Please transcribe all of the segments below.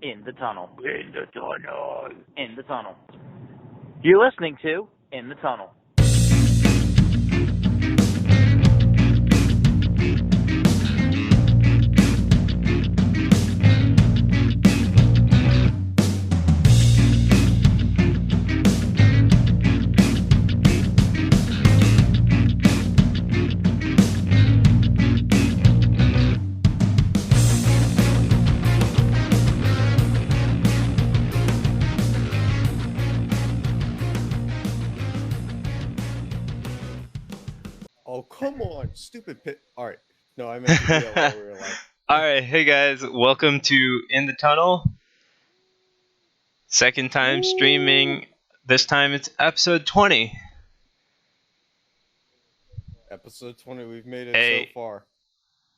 In the Tunnel. In the tunnel. In the Tunnel. You're listening to In the Tunnel. Oh, come on, stupid pit. All right. No, I meant to do that while we were live. Alright, hey guys, welcome to In the Tunnel. Second time streaming. This time it's episode 20. Episode 20, we've made it Hey. so far.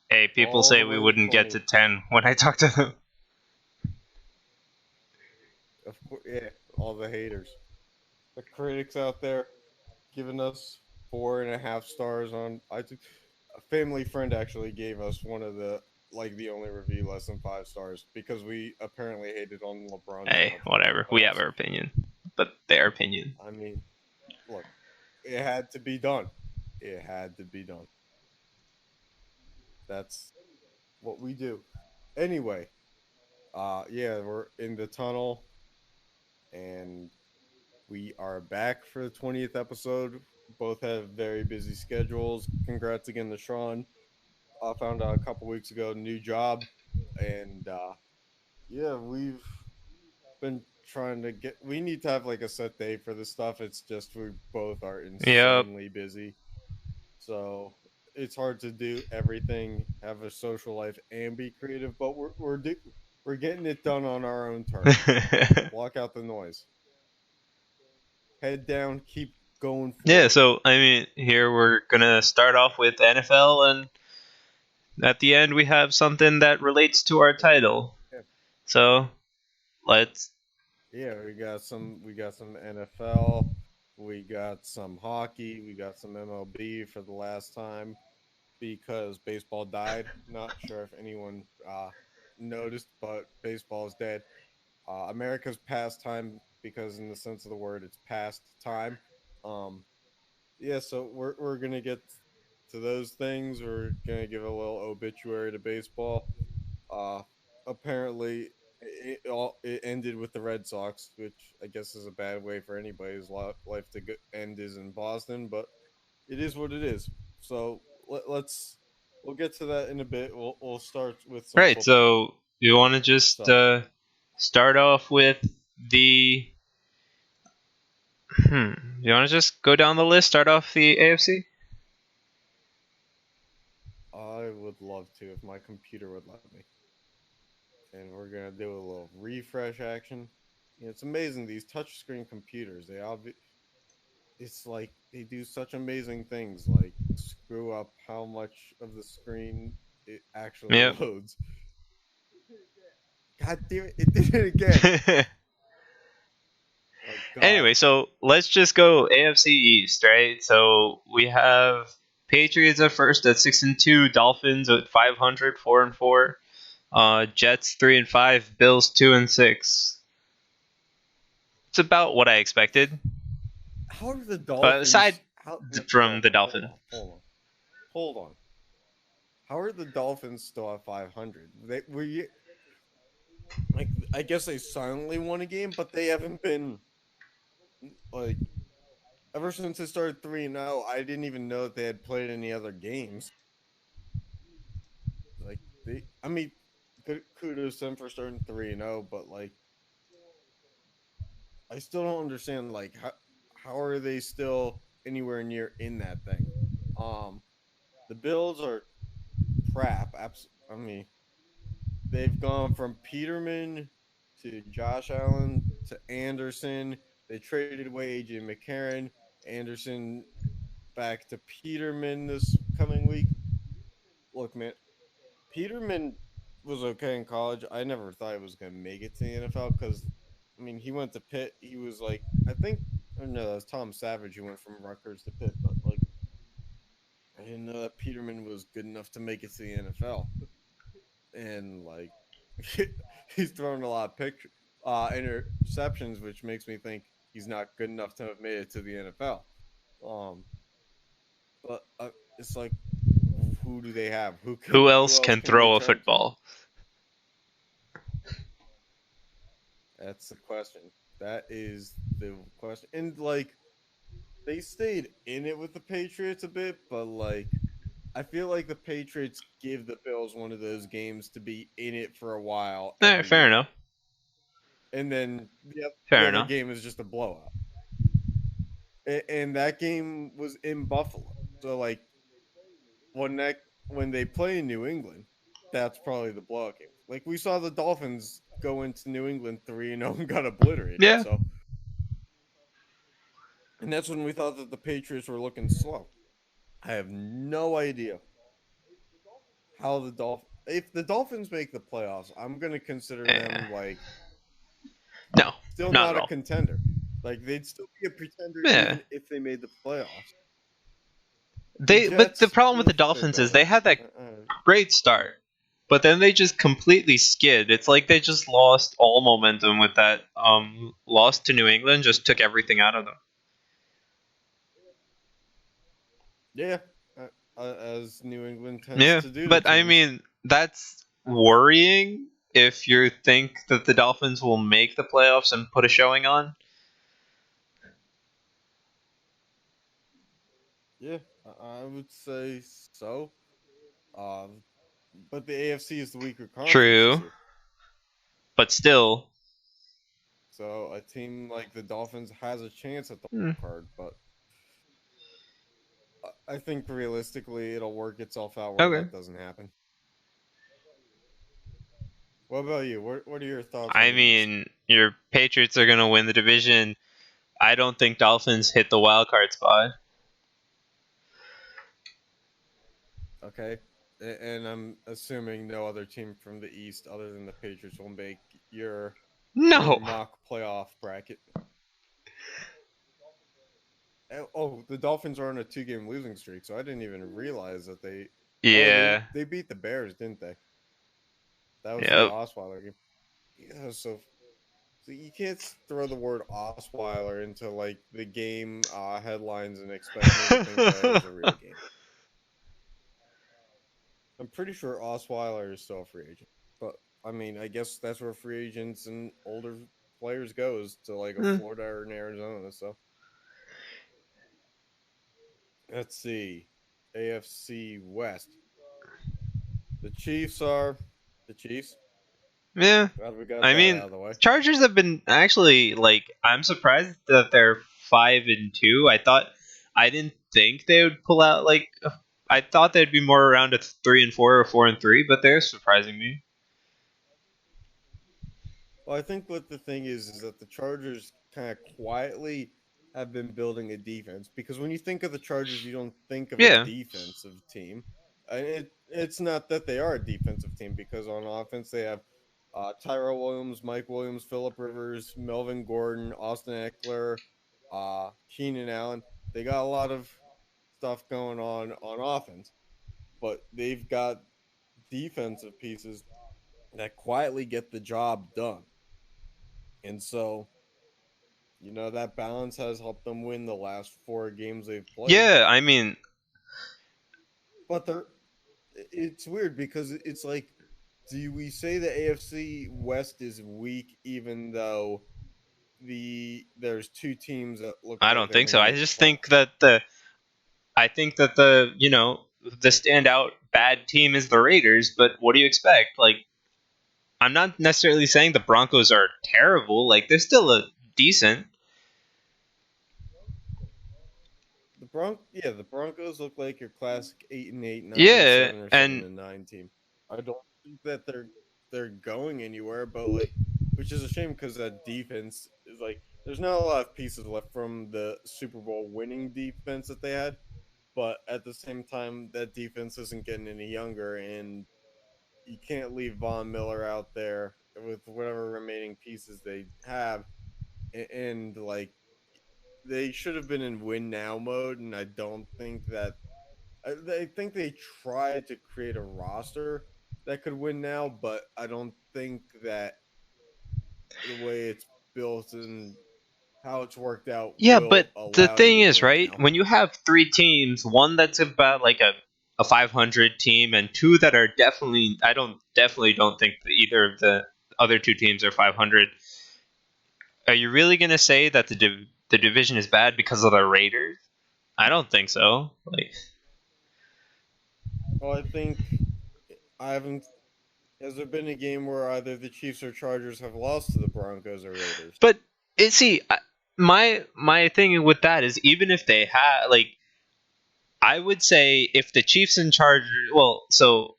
Hey, people All say the we way to wouldn't get 20. to 10 when I talk to them. Of course, yeah, all the haters. The critics out there giving us 4.5 stars on iTunes. A family friend actually gave us one of the, the only review less than 5 stars because we apparently hated on LeBron. Hey, whatever. We have our opinion. But their opinion. I mean, look, it had to be done. It had to be done. That's what we do. Anyway, yeah, we're in the tunnel, and we are back for the 20th episode. Both have very busy schedules. Congrats again to Sean. I found out a couple weeks ago, new job, and yeah, we've been trying to get. We need to have like a set day for this stuff. It's just we both are insanely busy, so it's hard to do everything, have a social life, and be creative. But we're getting it done on our own terms. Block out the noise. Head down. Keep going forward. Yeah, so, I mean, here we're gonna start off with NFL, and at the end we have something that relates to our title. Yeah. So, let's... Yeah, we got some NFL, we got some hockey, we got some MLB for the last time because baseball died. Not sure if anyone noticed, but baseball is dead. America's pastime, because in the sense of the word, it's past time. Yeah, so we're gonna get to those things. We're gonna give a little obituary to baseball. Apparently, it ended with the Red Sox, which I guess is a bad way for anybody's life to end is in Boston, but it is what it is. So we'll get to that in a bit. We'll start with some Right, football. so you want to just start off with the... You want to just go down the list, start off the AFC? I would love to if my computer would let me. And we're going to do a little refresh action. You know, it's amazing, these touchscreen computers. It's like they do such amazing things, like screw up how much of the screen it actually loads. God damn it, it did it again. Anyway, so let's just go AFC East, right? So we have Patriots at first at 6-2, Dolphins at 500, 4-4, Jets 3-5, Bills 2-6. It's about what I expected. How are the Dolphins? Aside from the Dolphins. Hold on. How are the Dolphins still at 500? I guess they silently won a game, but they haven't been. Like, ever since they started 3-0, I didn't even know that they had played any other games. Like, kudos to them for starting 3-0, but, like, I still don't understand, like, how are they still anywhere near in that thing? The Bills are crap. I mean, they've gone from Peterman to Josh Allen to Anderson. They traded away A.J. McCarron. Anderson back to Peterman this coming week. Look, man, Peterman was okay in college. I never thought he was going to make it to the NFL because, I mean, he went to Pitt. He was like, that was Tom Savage who went from Rutgers to Pitt. But, like, I didn't know that Peterman was good enough to make it to the NFL. And, like, he's thrown a lot of interceptions, which makes me think he's not good enough to have made it to the NFL. Um, but it's like, who do they have? Who Who else else can can they throw a turn to? football? That's the question. That is the question. And like, they stayed in it with the Patriots a bit, but like, I feel like the Patriots give the Bills one of those games to be in it for a while every Fair year, enough. and then Fair the other enough. game is just a blowout. And that game was in Buffalo, so like when they play in New England, that's probably the blowout game. Like we saw the Dolphins go into New England 3-0 and got obliterated. Yeah. So, and that's when we thought that the Patriots were looking slow. I have no idea how the if the Dolphins make the playoffs, I'm gonna consider them like No, still not not at a all. contender. Like they'd still be a pretender Yeah. even if they made the playoffs. But the problem with the they're Dolphins is better. they had that great start, but then they just completely skid. It's like they just lost all momentum with that loss to New England. Just took everything out of them. Yeah, as New England tends Yeah, to do to but I teams. mean that's worrying if you think that the Dolphins will make the playoffs and put a showing on. Yeah, I would say so. But the AFC is the weaker conference this True, year. but still. So a team like the Dolphins has a chance at the Hmm. card, but I think realistically it'll work itself out where Okay. that doesn't happen. What about you? What are your thoughts on I the East? mean, your Patriots are gonna win the division. I don't think Dolphins hit the wild card spot. Okay. And I'm assuming no other team from the East other than the Patriots will make your No. mock playoff bracket. Oh, the Dolphins are on a 2-game losing streak, so I didn't even realize that they. Yeah. Oh, they beat the Bears, didn't they? That was the Yep. Osweiler game. Yeah, so you can't throw the word Osweiler into like the game headlines and expect me to think that it was a real game. I'm pretty sure Osweiler is still a free agent, but I mean, I guess that's where free agents and older players goes to like a Florida or an Arizona. So let's see, AFC West. The Chiefs are the Chiefs. Yeah. Glad we got I that mean, out of the way. Chargers have been actually like I'm surprised that they're 5-2. I didn't think they would pull out like I thought they'd be more around a 3-4 or 4-3, but they're surprising me. Well, I think what the thing is that the Chargers kind of quietly have been building a defense because when you think of the Chargers, you don't think of a Yeah. defensive team. And it's not that they are a defensive team because on offense they have Tyrell Williams, Mike Williams, Phillip Rivers, Melvin Gordon, Austin Eckler, Keenan Allen. They got a lot of stuff going on offense, but they've got defensive pieces that quietly get the job done. And so, that balance has helped them win the last 4 games they've played. Yeah, I mean, But it's weird because it's like, do we say the AFC West is weak even though there's 2 teams that look I like don't they're think going so. to I make just the think playoffs? that the standout bad team is the Raiders, but what do you expect? Like I'm not necessarily saying the Broncos are terrible. Like they're still a decent. The Broncos look like your classic 8-8, 9-7, Yeah, or and 7-9 team. I don't think that they're going anywhere, but like, which is a shame because that defense is like, there's not a lot of pieces left from the Super Bowl winning defense that they had, but at the same time, that defense isn't getting any younger, and you can't leave Von Miller out there with whatever remaining pieces they have, and like they should have been in win now mode, and I don't think that. I think they tried to create a roster that could win now, but I don't think that the way it's built and how it's worked out Yeah, will but the allow thing you to is, win right? now. When you have three teams, one that's about like a 500 team, and two that are definitely, I definitely don't think that either of the other two teams are 500. Are you really gonna say that the division is bad because of the Raiders? I don't think so. Like, Well, I think I haven't. Has there been a game where either the Chiefs or Chargers have lost to the Broncos or Raiders? but see, my thing with that is even if they had like, I would say if the Chiefs and Chargers, well, so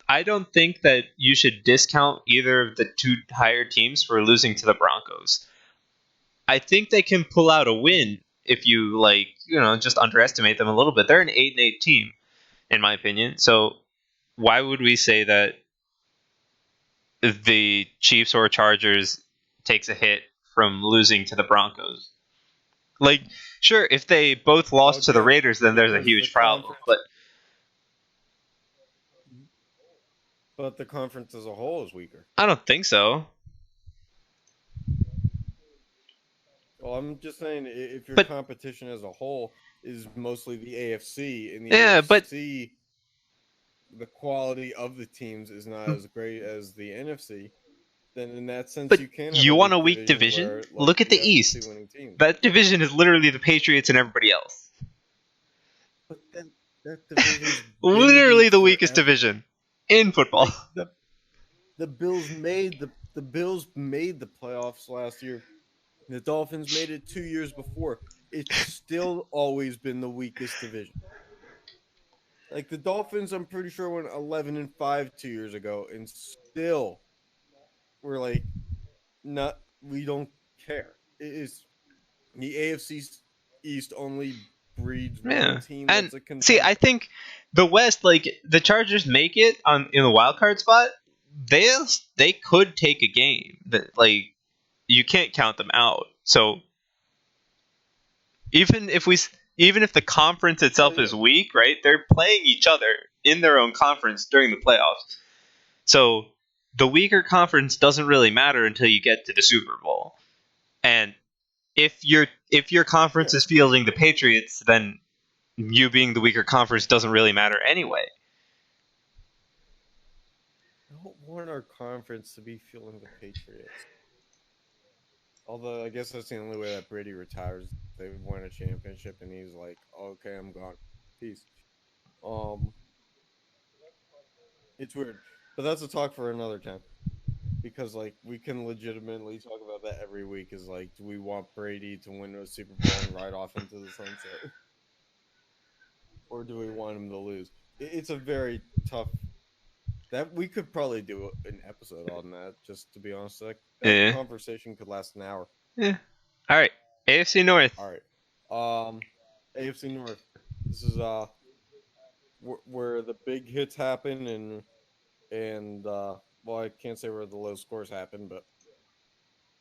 I don't think that you should discount either of the two higher teams for losing to the Broncos. I think they can pull out a win if you like, just underestimate them a little bit. They're an 8-8 team, in my opinion. So why would we say that the Chiefs or Chargers takes a hit from losing to the Broncos? Like, sure, if they both lost to the Again, Raiders, then there's a because the huge problem. conference, but the conference as a whole is weaker. I don't think so. Well, I'm just saying if your But competition as a whole is mostly the AFC, and the yeah, but AFC, the quality of the teams is not as great as the NFC, then in that sense you can have you want a weak weak division division? where like Look at the you have the East. two winning teams. That division is literally the Patriots and everybody else. But then that division's been Literally weak the weakest forever. division in football. Like, the Bills made the Bills made the playoffs last year. The Dolphins made it 2 years before. It's still always been the weakest division. Like the Dolphins, I'm pretty sure went 11-5 2 years ago, and still we're like, not. We don't care. It is the AFC East only breeds one Yeah. team And that's a contender. see, I think the West, like the Chargers make it in the wild card spot, they could take a game. That like you can't count them out. So even if the conference itself is weak, right? They're playing each other in their own conference during the playoffs. So the weaker conference doesn't really matter until you get to the Super Bowl. And if your conference is fielding the Patriots, then you being the weaker conference doesn't really matter anyway. I don't want our conference to be fielding the Patriots. Although I guess that's the only way that Brady retires. They win a championship and he's like, "Okay, I'm gone. Peace." It's weird, but that's a talk for another time. Because like we can legitimately talk about that every week. Is like, do we want Brady to win a Super Bowl and ride off into the sunset, or do we want him to lose? It's a very tough. That we could probably do an episode on that. Just to be honest, that Yeah. conversation could last an hour. Yeah. All right. AFC North. All right. AFC North. This is where the big hits happen and well, I can't say where the low scores happen, but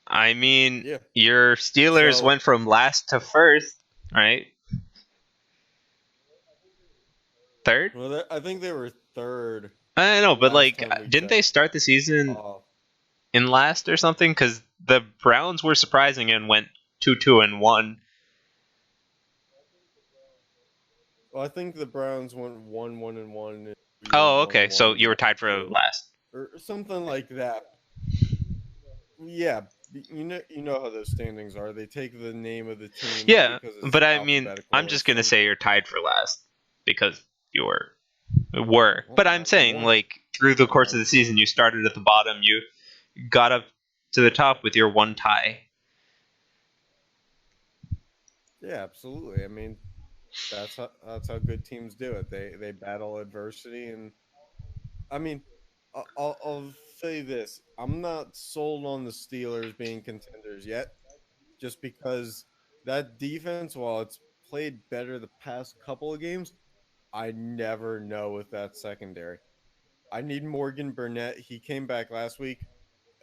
I mean, yeah. Your Steelers So- went from last to first, right? Third? well, I think they were third. I know, but Last like, time we didn't they checked. start the season in last or something? Because the Browns were surprising and went 2-2-1. Well, I think the Browns went 1-1-1. and we Oh, went okay. So 1-1-1, you were tied for last. or something like that. Yeah, you know how those standings are. They take the name of the team. Yeah, because it's but I mean, alphabetical I'm or just gonna something. say you're tied for last because you were. Well, But I'm saying, one. like, through the course of the season, you started at the bottom, you got up to the top with your one tie. Yeah, absolutely. I mean, that's how good teams do it. They battle adversity, and I mean, I'll say this: I'm not sold on the Steelers being contenders yet, just because that defense, while it's played better the past couple of games, I never know with that secondary. I need Morgan Burnett. He came back last week,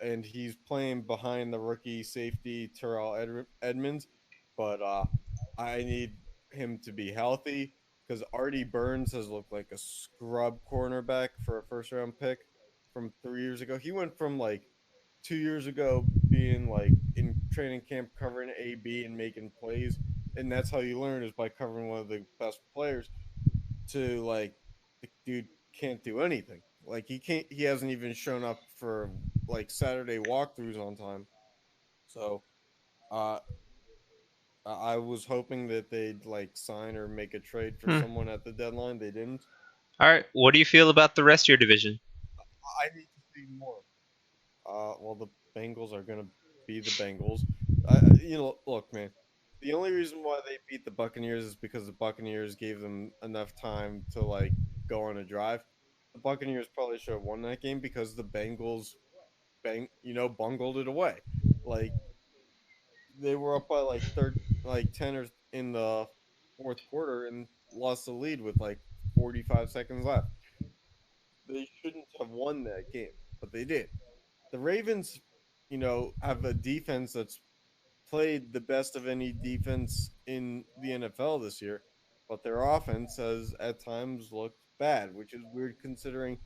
and he's playing behind the rookie safety Terrell Edmonds, but I need him to be healthy because Artie Burns has looked like a scrub cornerback for a first round pick. from 3 years ago. He went from like 2 years ago being like in training camp covering AB and making plays, and that's how you learn is by covering one of the best players. To like, the dude can't do anything. Like he can't. He hasn't even shown up for like Saturday walkthroughs on time. So, uh, I was hoping that they'd like sign or make a trade for Hmm. someone at the deadline. They didn't. All right. What do you feel about the rest of your division? I need to see more. Well, the Bengals are gonna be the Bengals. Look, man. The only reason why they beat the Buccaneers is because the Buccaneers gave them enough time to like go on a drive. The Buccaneers probably should have won that game because the Bengals bungled it away. Like they were up by like 10 or in the fourth quarter and lost the lead with like 45 seconds left. They shouldn't have won that game, but they did. The Ravens, have a defense that's played the best of any defense in the NFL this year, but their offense has at times looked bad, which is weird considering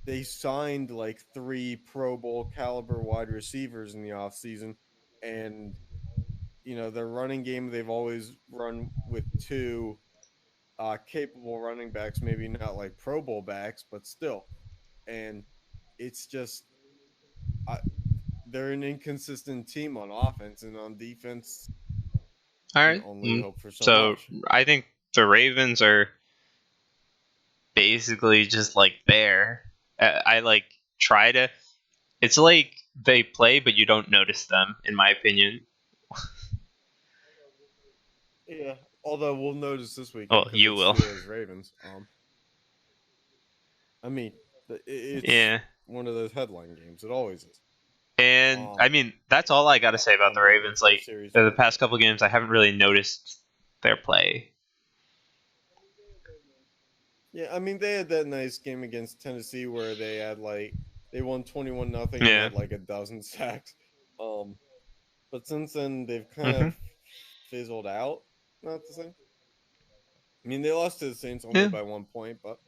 they signed like three Pro Bowl caliber wide receivers in the offseason. And, their running game, they've always run with two capable running backs, maybe not like Pro Bowl backs, but still. And it's just, I, they're an inconsistent team on offense, and on defense, All can right. only hope for so So much. I think the Ravens are basically just like there. I like try to. It's like they play, but you don't notice them, in my opinion. Yeah, although we'll notice this weekend Well, because you it's will. Steelers Ravens. I mean, it's Yeah. one of those headline games. It always is. And I mean, that's all I got to say about I'm the hoping Ravens. for a Like series the win. past couple games, I haven't really noticed their play. Yeah, I mean, they had that nice game against Tennessee where they had like they won 21-0 and Yeah. had like a dozen sacks. But since then they've kind Mhm. of fizzled out. Not the same. I mean, they lost to the Saints only Yeah. by 1 point, but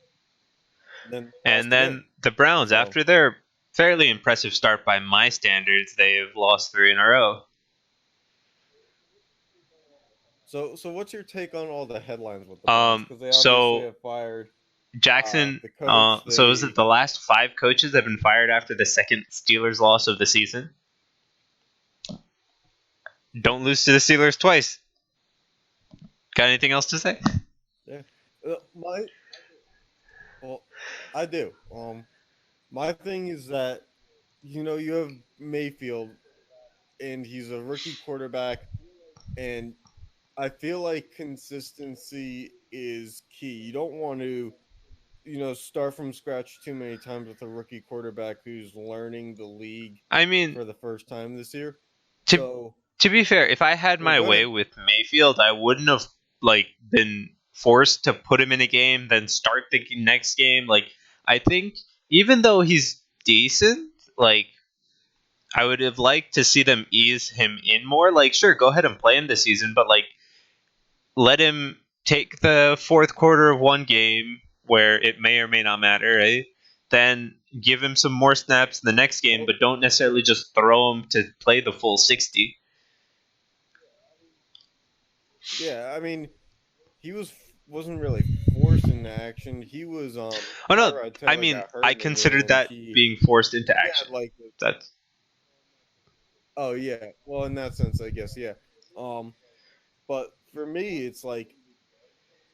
then And lost again. then the Browns, So- after their fairly impressive start by my standards, they've lost 3 in a row. So what's your take on all the headlines with the Browns? Because they obviously So have fired Jackson. the coach. So is it the last 5 coaches that have been fired after the second Steelers loss of the season? Don't lose to the Steelers twice. Got anything else to say? I do. My thing is that you have Mayfield, and he's a rookie quarterback, and I feel like consistency is key. You don't want to, start from scratch too many times with a rookie quarterback who's learning the league I mean, for the first time this year. to be fair, if I had my go way ahead. with Mayfield, I wouldn't have been forced to put him in a game, then start the next game. Like, I think even though he's decent, I would have liked to see them ease him in more. Like, sure, go ahead and play him this season, but let him take the fourth quarter of one game where it may or may not matter, right? Then give him some more snaps in the next game, but don't necessarily just throw him to play the full 60. Yeah, I mean, he wasn't really forced into action. He was Oh no, Tyrod I Taylor mean, got hurt I in the considered game, that and he being forced into had, action. like That's oh yeah. Well, in that sense, I guess yeah. But for me, it's like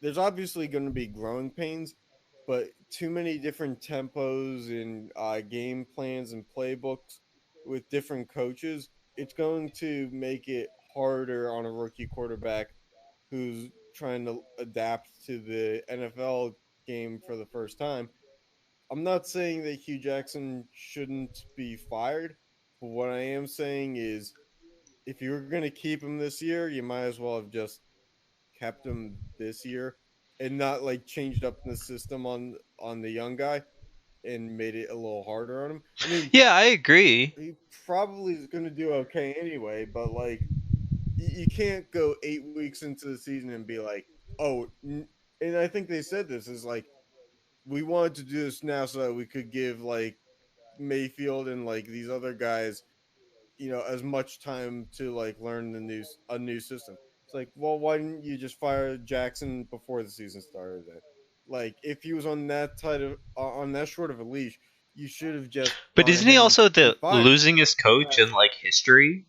there's obviously going to be growing pains, but too many different tempos and game plans and playbooks with different coaches. It's going to make it harder on a rookie quarterback who's trying to adapt to the NFL game for the first time. I'm not saying that Hugh Jackson shouldn't be fired, but what I am saying is if you were going to keep him this year, you might as well have just kept him this year and not like changed up the system on the young guy and made it a little harder on him. I mean, yeah, I agree. he probably is going to do okay anyway, but like you can't go 8 weeks into the season and be like, oh, and I think they said this is like we wanted to do this now so that we could give like Mayfield and like these other guys, as much time to like learn a new system. It's like, well, why didn't you just fire Jackson before the season started? Then, like, if he was on that on that short of a leash, you should have just But gone isn't he ahead also and the fired losingest coach him. in like history?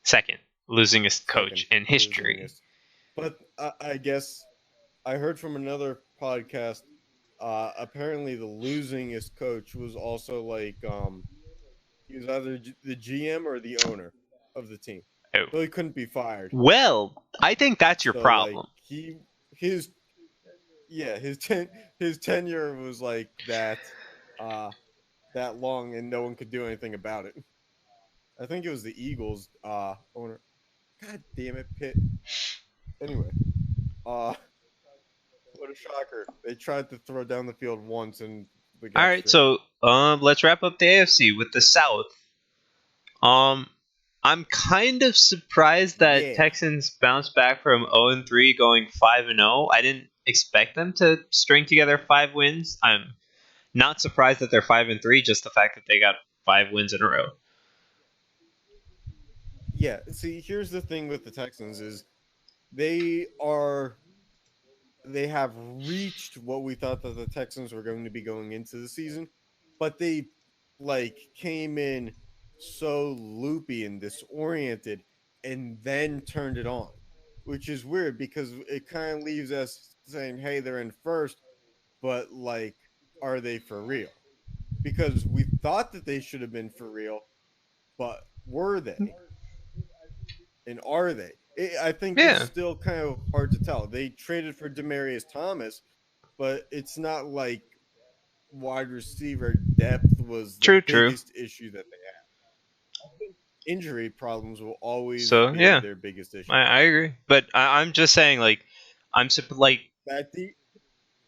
Second losingest coach Second in history. losingest. But I guess I heard from another podcast. Apparently, the losingest coach was also like he was either the GM or the owner of the team, Oh. so he couldn't be fired. Well, I think that's your So like problem. his his tenure was like that long, and no one could do anything about it. I think it was the Eagles owner. God damn it, Pitt. Anyway, what a shocker! They tried to throw down the field once, and we got All right, stripped. so let's wrap up the AFC with the South. I'm kind of surprised that Yeah, Texans bounced back from 0-3 going 5-0. I didn't expect them to string together 5 wins. I'm not surprised that they're 5-3, just the fact that they got 5 wins in a row. yeah. See, here's the thing with the Texans is they have reached what we thought that the Texans were going to be going into the season, but they like came in so loopy and disoriented and then turned it on, which is weird because it kind of leaves us saying, "Hey, they're in first, but like are they for real?" Because we thought that they should have been for real, but were they? And are they? I think it's Yeah, still kind of hard to tell. They traded for Demarius Thomas, but it's not like wide receiver depth was the true. biggest issue that they had. I think injury problems will always So be yeah, their biggest issue. I agree. But I'm just saying, like, like, That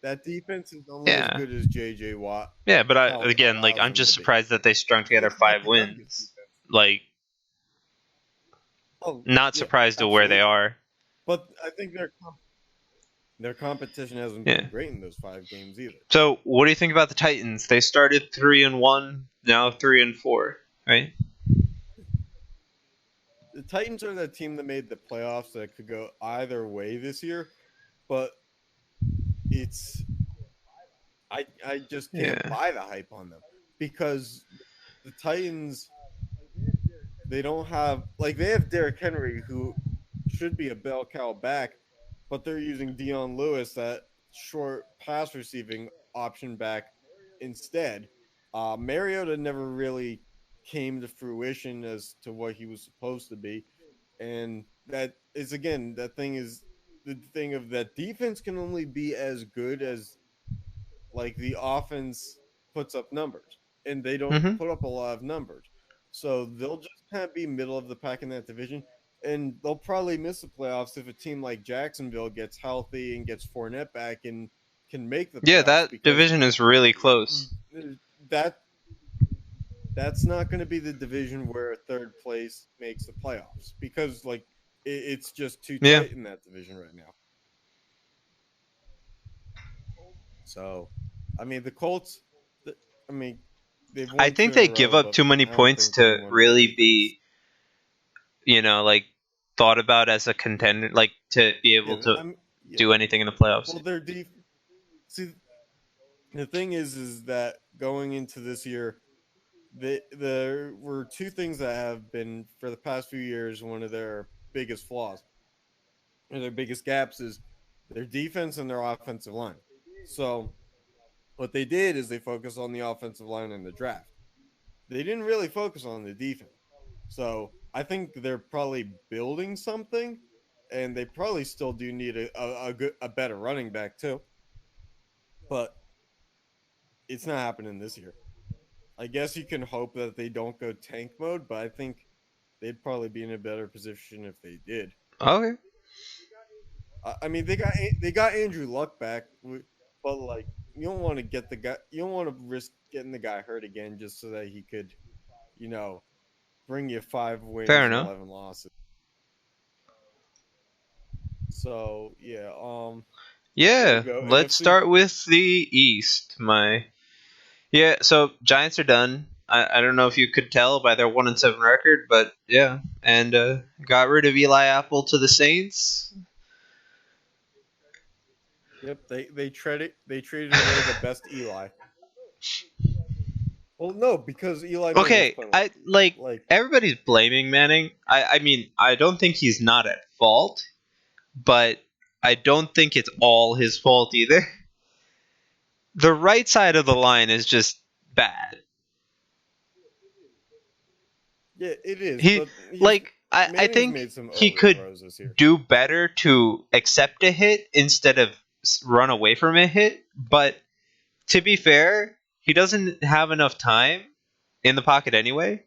that defense is only as yeah, good as J.J. Watt. yeah. But again, like, Allows I'm them just to be. surprised that they strung together It's not five the youngest wins. defense. Like, Oh, not yeah, surprised to where they absolutely. are. But I think their competition hasn't Yeah. been great in those 5 games either. So, what do you think about the Titans? They started 3-1, now 3-4, right? The Titans are that team that made the playoffs that could go either way this year, but it's I just can't Yeah. buy the hype on them because the Titans they don't have they have Derrick Henry who should be a bell cow back, but they're using Dion Lewis, that short pass receiving option back instead. Mariota never really came to fruition as to what he was supposed to be, and that is again that thing is the thing of that defense can only be as good as like the offense puts up numbers, and they don't Mm-hmm. put up a lot of numbers. So they'll just kind of be middle of the pack in that division, and they'll probably miss the playoffs if a team like Jacksonville gets healthy and gets Fournette back and can make the Yeah, playoffs that because division is really close. that that's not going to be the division where third place makes the playoffs because it's just too Yeah. tight in that division right now. So, I mean, the Colts. I mean, they've won I think 2 in they a give row, up but too many I don't points think to anyone really really thinks. be, like, thought about as a contender, like, to be able to do anything in the playoffs. Well, their See, the thing is that going into this year, there were 2 things that have been for the past few years one of their biggest flaws, or their biggest gaps is their defense and their offensive line. So, what they did is they focused on the offensive line in the draft. They didn't really focus on the defense. So I think they're probably building something, and they probably still do need a better running back too. But it's not happening this year. I guess you can hope that they don't go tank mode, but I think they'd probably be in a better position if they did. Okay. I mean, they got Andrew Luck back, but like you don't want to get the guy. You don't want to risk getting the guy hurt again just so that he could, bring you 5 wins Fair and enough. 11 losses. So Yeah, go. let's NFC? start with the East, my Yeah, so Giants are done. I don't know if you could tell by their 1-7 record, but yeah, and got rid of Eli Apple to the Saints. Yep, they traded away the best Eli. Well, no, because Eli made his Okay, penalty. Like, everybody's blaming Manning. I mean, I don't think he's not at fault, but I don't think it's all his fault either. The right side of the line is just bad. yeah, it is. He But I Manning's think made some he could overthrows this year. do better to accept a hit instead of run away from a hit, but to be fair, he doesn't have enough time in the pocket anyway.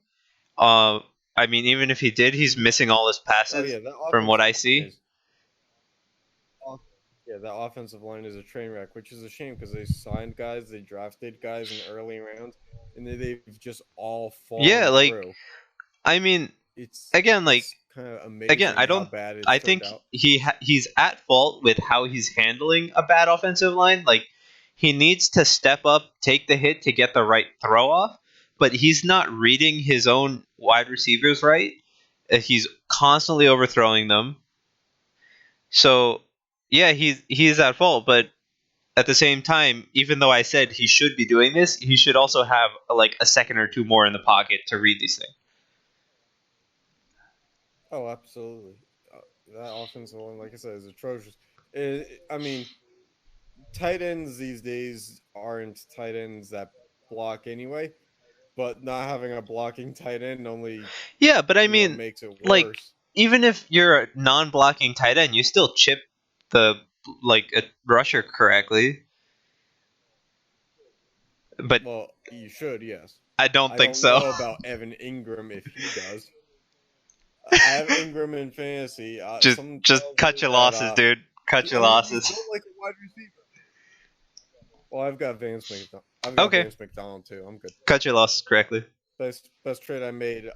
Uh, I mean, even if he did, he's missing all his Oh passes yeah, that from what I offensive line see. is. Yeah, that offensive line is a train wreck, which is a shame because they signed guys, they drafted guys in early rounds, and they've just all Yeah, fallen like through. I mean, It's again, it's kind of again, amazing how bad it's I turned think out. he's at fault with how he's handling a bad offensive line. Like he needs to step up, take the hit to get the right throw off, but he's not reading his own wide receivers right. He's constantly overthrowing them. So yeah, he's at fault, but at the same time, even though I said he should be doing this, he should also have like a second or two more in the pocket to read these things. Oh, absolutely. That offensive line, like I said, is atrocious. I mean, tight ends these days aren't tight ends that block anyway, but not having a blocking tight end only Yeah, but I mean, makes it like worse. even if you're a non-blocking tight end, you still chip the like a rusher correctly. But Well, you should, yes. I don't I think don't so. know about Evan Ingram if he does. I have Ingram in fantasy. Some just tells cut me your that losses, dude. Cut your he's losses. built like a wide receiver. Well, I've got Vance McDonald. I've got Okay, Vance McDonald too. I'm good. cut your losses correctly. Best trade I made.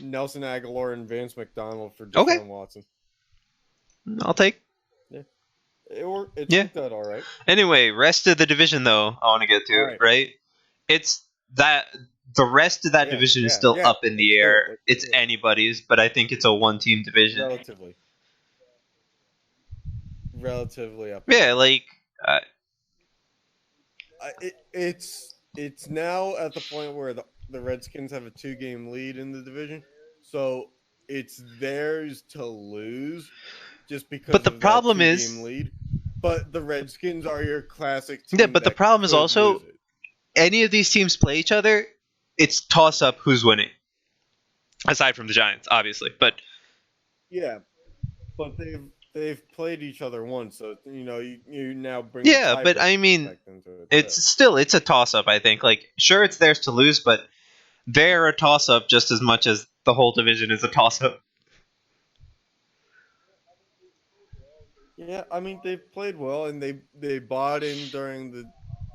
Nelson Aguilar and Vance McDonald for Okay, Deshaun Watson. I'll take. Yeah, it's Yeah. worked out all right. Anyway, rest of the division though, I want to get All to right. right. It's that the rest of that division is still up in the air. It's anybody's, but I think it's a one-team division. Relatively up. Yeah, like It's now at the point where the Redskins have a 2-game lead in the division, so it's theirs to lose, just because. But the of problem that is, 2-game lead. But the Redskins are your classic team. yeah. But the that problem is could also lose it. any of these teams play each other. It's toss up who's winning. Aside from the Giants, obviously, but Yeah, but they've played each other once, so you now bring. yeah. But I mean, it's a toss up. I think. Like, sure, it's theirs to lose, but they're a toss up just as much as the whole division is a toss up. Yeah, I mean they've played well, and they bought in during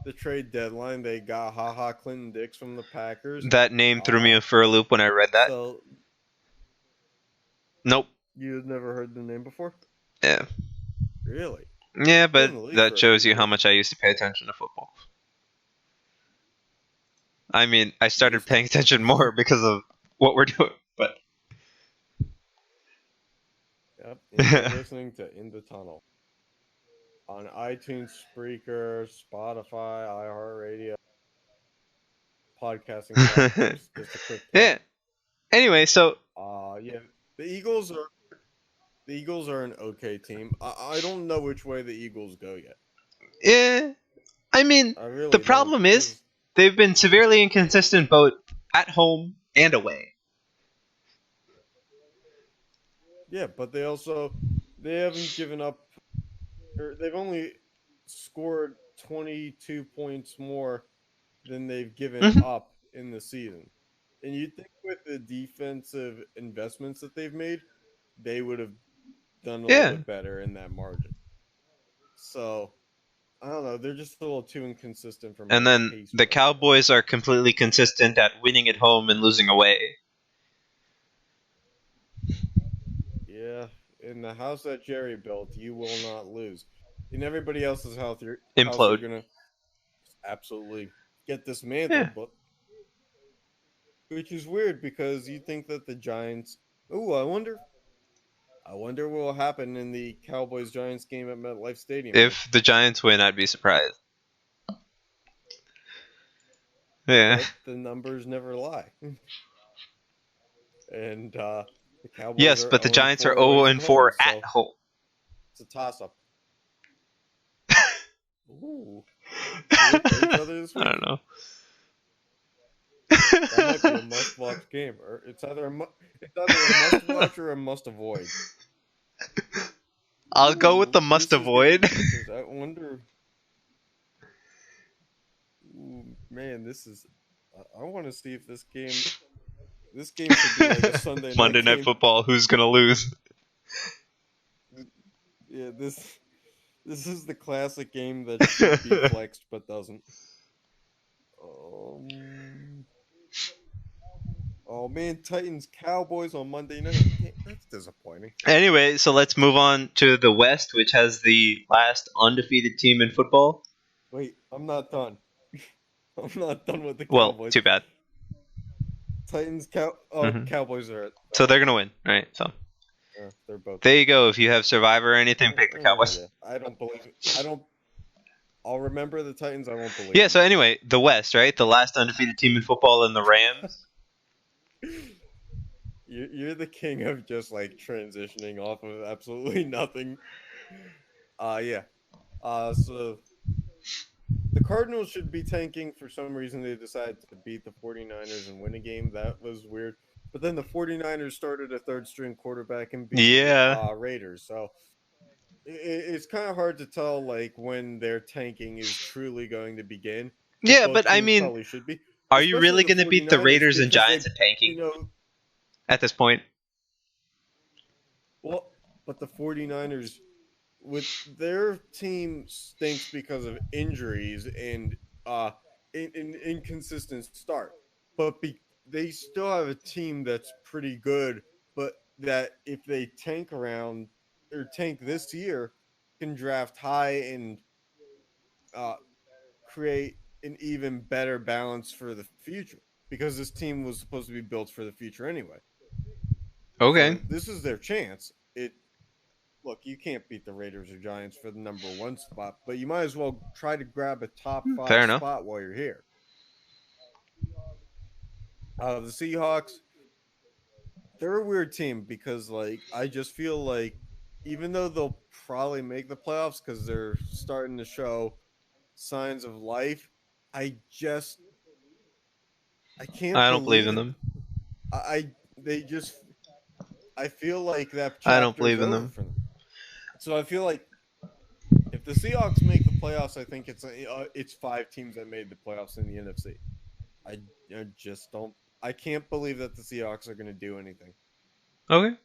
the trade deadline. They got Clinton Dix from the Packers. That name threw me for a loop when I read that. So nope. You had never heard the name before? Yeah. Really? Yeah, but that shows you how much I used to pay attention to football. I mean, I started paying attention more because of what we're doing, but. Yep, and you're listening to In the Tunnel on iTunes, Spreaker, Spotify, iHeartRadio, podcasting platforms. Just a quick plug. Yeah. Anyway, so. Yeah, the Eagles are an okay team. I don't know which way the Eagles go yet. Yeah, I mean, the problem is they've been severely inconsistent both at home and away. Yeah, but they haven't given up. They've only scored 22 points more than they've given up in the season. And you'd think with the defensive investments that they've made, they would have done a little bit better in that margin. So, I don't know. They're just a little too inconsistent for me. And then the Cowboys are completely consistent at winning at home and losing away. Yeah, in the house that Jerry built, you will not lose. In everybody else's house, you're implode. You're gonna absolutely get dismantled, Yeah. but which is weird because you think that the Giants. Ooh, I wonder what will happen in the Cowboys Giants game at MetLife Stadium. If the Giants win, I'd be surprised. Yeah. But the numbers never lie. And the Cowboys Yes, are but the 0 Giants are 4 away 0 from and 4 home, at so home. it's a toss-up. Ooh, do they play each other this I week? don't know. That might be a must-watch game, or it's either a must-watch or a must-avoid. I'll go with the Ooh, must this is getting avoid. contentious. I wonder. Ooh, man, this is. I want to see if this game. This game should be like a Sunday night Monday Night game. Football. Who's gonna lose? Yeah, this is the classic game that should be flexed but doesn't. Oh man, Titans Cowboys on Monday night. That's disappointing. Anyway, so let's move on to the West, which has the last undefeated team in football. Wait, I'm not done. I'm not done with the Well, Cowboys. too bad. Titans Mhm. Cowboys are. So they're gonna win, right? So They're both. there you go. If you have Survivor or anything, pick the Cowboys. Yeah. I don't believe it. I'll remember the Titans. I won't believe. Yeah. So them. anyway, the West, right? The last undefeated team in football, and the Rams. You're the king of just like transitioning off of absolutely nothing. Yeah. So the Cardinals should be tanking. For some reason, they decided to beat the 49ers and win a game. That was weird. But then the 49ers started a third string quarterback and beat Yeah. Raiders. So it's kind of hard to tell like when their tanking is truly going to begin. Yeah, Both but I teams mean, probably should be. are you Especially really the going to beat the 49ers Raiders and because Giants at tanking You know, at this point? well, but the 49ers with their team stinks because of injuries and inconsistent start. But they still have a team that's pretty good, but that if they tank around or tank this year, can draft high and create an even better balance for the future. Because this team was supposed to be built for the future anyway. Okay. So this is their chance. Look, you can't beat the Raiders or Giants for the number 1 spot, but you might as well try to grab a top 5 Fair enough. spot while you're here. The Seahawks, they're a weird team because, like, I just feel like even though they'll probably make the playoffs because they're starting to show signs of life, I can't. I don't believe in them. I feel like that chapter I don't believe is in over them. for them. So I feel like if the Seahawks make the playoffs, I think it's 5 teams that made the playoffs in the NFC. I just don't. I can't believe that the Seahawks are going to do anything. Okay.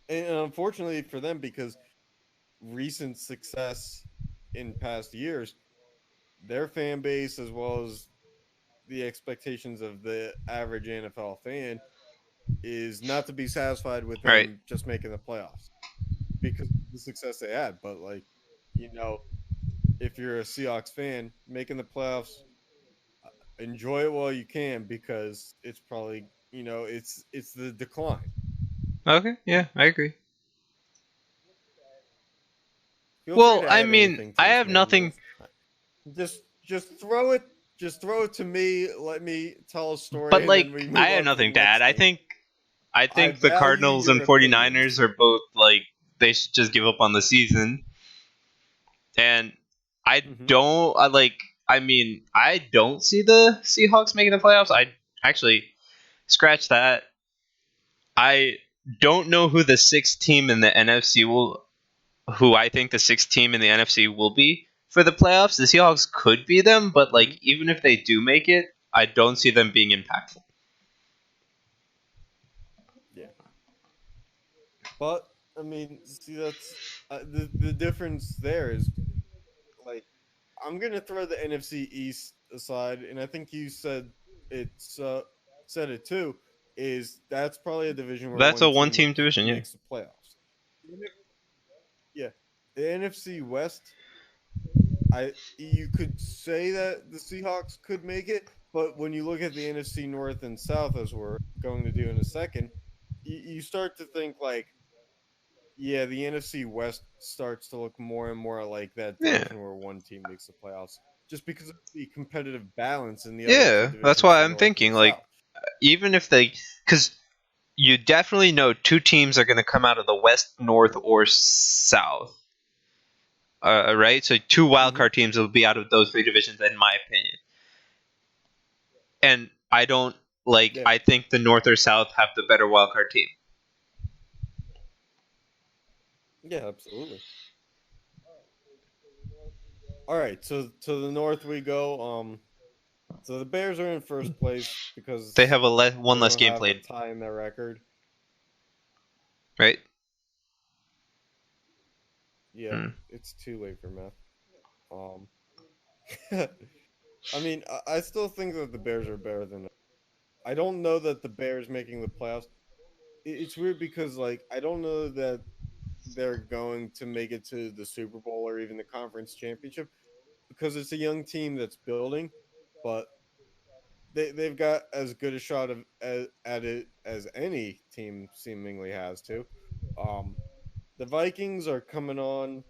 And unfortunately for them, because recent success in past years, their fan base as well as the expectations of the average NFL fan is not to be satisfied with them Right. just making the playoffs because of the success they had. But like, if you're a Seahawks fan, making the playoffs, enjoy it while you can because it's probably it's the decline. Okay. Yeah, I agree. Feel Well, free to I add mean, anything to I this, have man. nothing. Just throw it. Just throw it to me. Let me tell a story. But and like, then we move I on have to the nothing to next add. I thing. think the value Cardinals your and 49ers are both like they should just give up on the season. And I don't I mean, I don't see the Seahawks making the playoffs. I actually scratch that. I don't know who the 6th team in the NFC who I think the 6th team in the NFC will be for the playoffs. The Seahawks could be them, but like even if they do make it, I don't see them being impactful. Yeah. But I mean, see, that's the difference. There is like I'm gonna throw the NFC East aside, and I think you said said it too. Is that's probably a division where That's a one one-team division, yeah. makes the playoffs. Yeah, the NFC West. you could say that the Seahawks could make it, but when you look at the NFC North and South, as we're going to do in a second, you start to think like, yeah, the NFC West starts to look more and more like that Yeah. division where one team makes the playoffs, just because of the competitive balance in the other two Yeah, divisions, that's why the I'm North and thinking the like South. even if they, because you definitely know two teams are going to come out of the West, North, or South. Right? So two wildcard teams will be out of those three divisions, in my opinion. And I don't like. Yeah. I think the North or South have the better wildcard team. Yeah, absolutely. All right, so to the North we go. So the Bears are in first place They because have one they less don't game have a played, tie in their record. right? Yeah, Hmm. it's too late for math. Um, I mean, I still think that the Bears are better than. I don't know that the Bears making the playoffs. It's weird because like I don't know that they're going to make it to the Super Bowl or even the conference championship because it's a young team that's building, but they've got as good a shot at it as any team seemingly has to. Um, the Vikings are coming on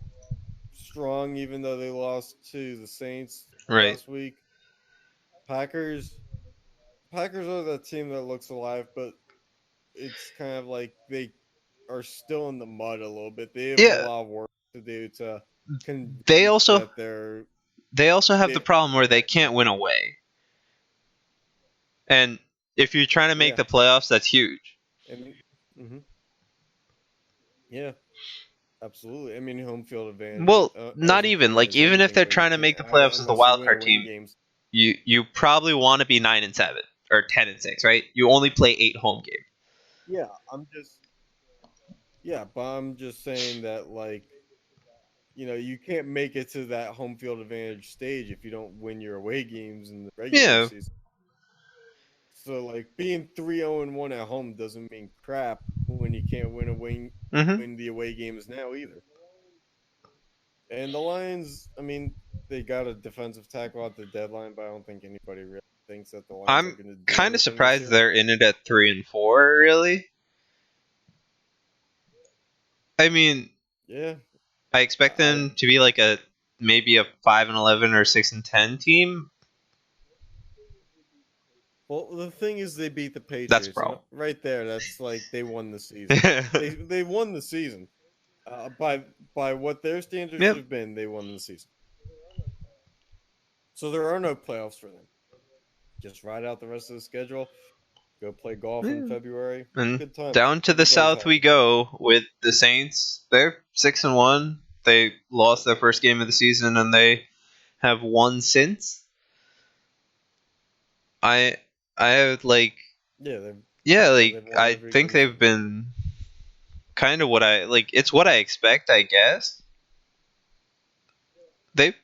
strong, even though they lost to the Saints Right. last week. Packers, Packers are the team that looks alive, but it's kind of like they are still in the mud a little bit. They have a Yeah. lot of work to do to They convince also that they're have the they problem where they can't win away, and if you're trying to make yeah the playoffs, that's huge. and hmm yeah. Absolutely. I mean, home field advantage Well, as not even important like as even if anything they're when trying to make the how playoffs how as the much you wild win or card win team, games. you probably want to be 9-7 or 10-6, right? You only play 8 home games. Yeah, but I'm just saying that like you can't make it to that home field advantage stage if you don't win your away games in the regular Yeah. season. So like being 3-0-1 at home doesn't mean crap when you can't Hmm. win the away games now either. And the Lions, I mean, they got a defensive tackle at the deadline, but I don't think anybody really thinks that the Lions are I'm going to do kind of anything this surprised year. they're in it at 3-4. Really? I mean, Yeah, I expect I them to be like a maybe a 5-11 or 6-10 team. well, the thing is, they beat the That's a Patriots, and problem. right there, that's like they won the season. They won the season by what their standards should Yep. have been. They won the season, so there are no playoffs for them. Just ride out the rest of the schedule. Go play golf in Yeah. February. And Good times. down to the Everybody's south we happy. go with the Saints. They're 6-1. They lost their first game of the season, and they have won since. I I like Yeah, they've yeah, yeah like they've won I every think game so they've far. been kind of what I like. It's what I expect, I guess. They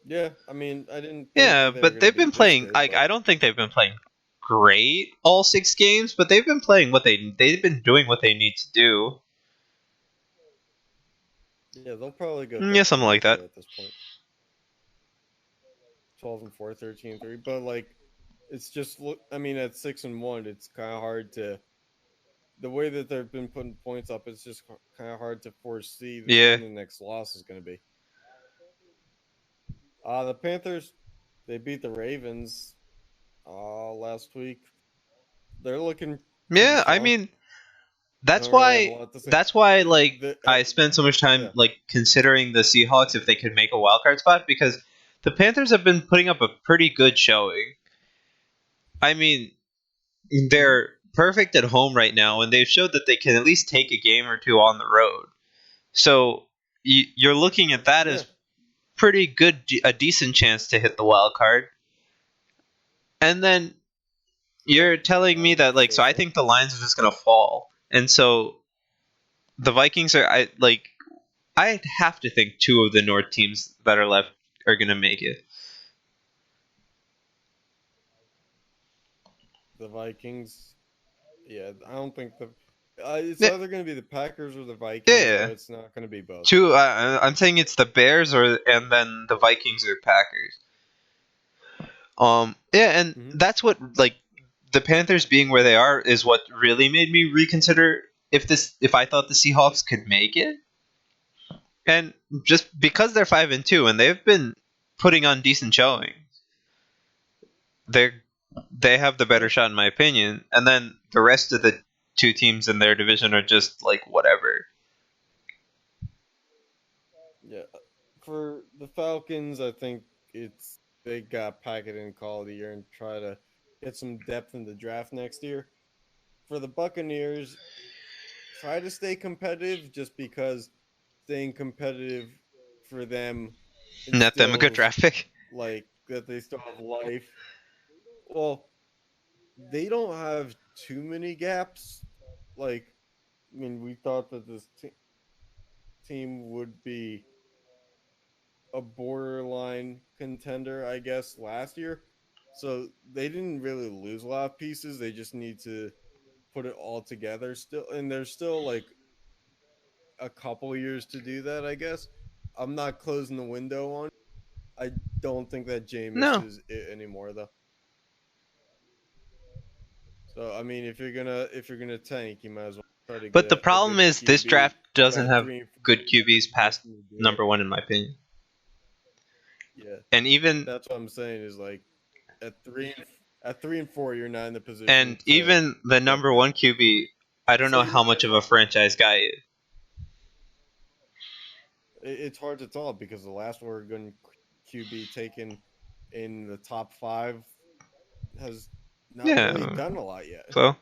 Yeah, I mean, I didn't think Yeah, that they were but going to they've be been this playing. good, Like but I don't think they've been playing great all 6 games, but they've been playing what they've been doing what they need to do. yeah, they'll probably go Yeah, something 13 and like that. 3 at this point. 12 and 4, 13 and 3, but like it's just look. I mean, at 6-1, it's kind of hard to the way that they've been putting points up. It's just kind of hard to foresee Yeah, when the next loss is going to be. The Panthers, they beat the Ravens last week. They're looking pretty yeah. I strong. mean, I that's don't really have a why. lot to say. That's why. Like The, I spent so much time yeah, like considering the Seahawks if they could make a wild card spot because the Panthers have been putting up a pretty good showing. I mean, hmm they're perfect at home right now, and they've showed that they can at least take a game or two on the road. So you're looking at that yeah, as pretty good, a decent chance to hit the wild card. And then yeah. you're telling me I that would like, say so I so. think the Lions are just gonna fall, and so the Vikings are. I like. I'd have to think two of the North teams that are left are gonna make it. The Vikings. Yeah, I don't think the It's Yeah. either going to be the Packers or the Vikings, Yeah. but it's not going to be both. Two. I'm saying it's the Bears and then the Vikings or Packers. Yeah, and Mhm. that's what like the Panthers being where they are is what really made me reconsider if I thought the Seahawks could make it. And just because they're 5-2 and they've been putting on decent showing, they have the better Yeah. shot in my opinion. And then the rest of the two teams in their division are just like whatever. Yeah. For the Falcons, I think they got pack it in call of the year and try to get some depth in the draft next year. For the Buccaneers, try to stay competitive just because staying competitive for them Net them a good instills draft pick. like that they still have life. Well, they don't have too many gaps. Like, I mean, we thought that this team would be a borderline contender, I guess, last year. So they didn't really lose a lot of pieces. They just need to put it all together still. And there's still like a couple years to do that, I guess. I'm not closing the window on. I don't think that Jameis No. is it anymore though. So I mean, if you're gonna tank, you might as well try to get But the a problem good is this QB draft doesn't at have 3 and 4 good QBs past years. number one in my opinion. Yeah, And even that's what I'm saying is like at 3 and 4, you're not in the position and to even the get number there. one QB, I don't know So how much of a franchise guy he is. it's hard to tell because the last Oregon QB taken in the top 5 has not really Yeah. done a lot yet. So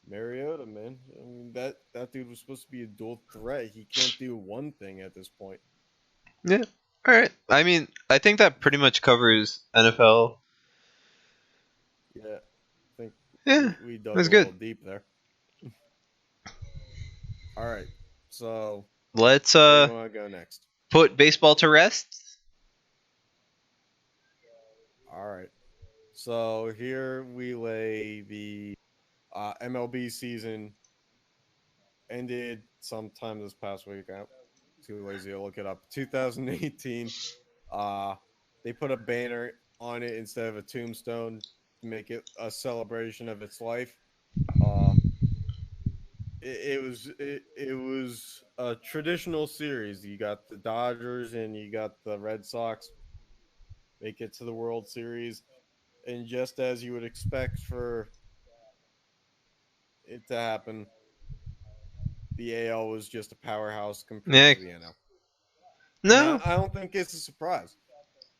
Mariota, man, I mean that dude was supposed to be a dual threat. He can't do one thing at this point. yeah. All right. I mean, I think that pretty much covers NFL. Yeah, I think Yeah, we dug that's a little good. deep there. All right, so Let's where do you want to go next? put baseball to rest. All right, so here we lay the MLB season ended sometime this past week. I'm too lazy to look it up. 2018. They put a banner on it instead of a tombstone to make it a celebration of its life. It was a traditional series. You got the Dodgers and you got the Red Sox make it to the World Series, and just as you would expect for it to happen, the AL was just a powerhouse compared Yeah. to the NL. And No, I don't think it's a surprise.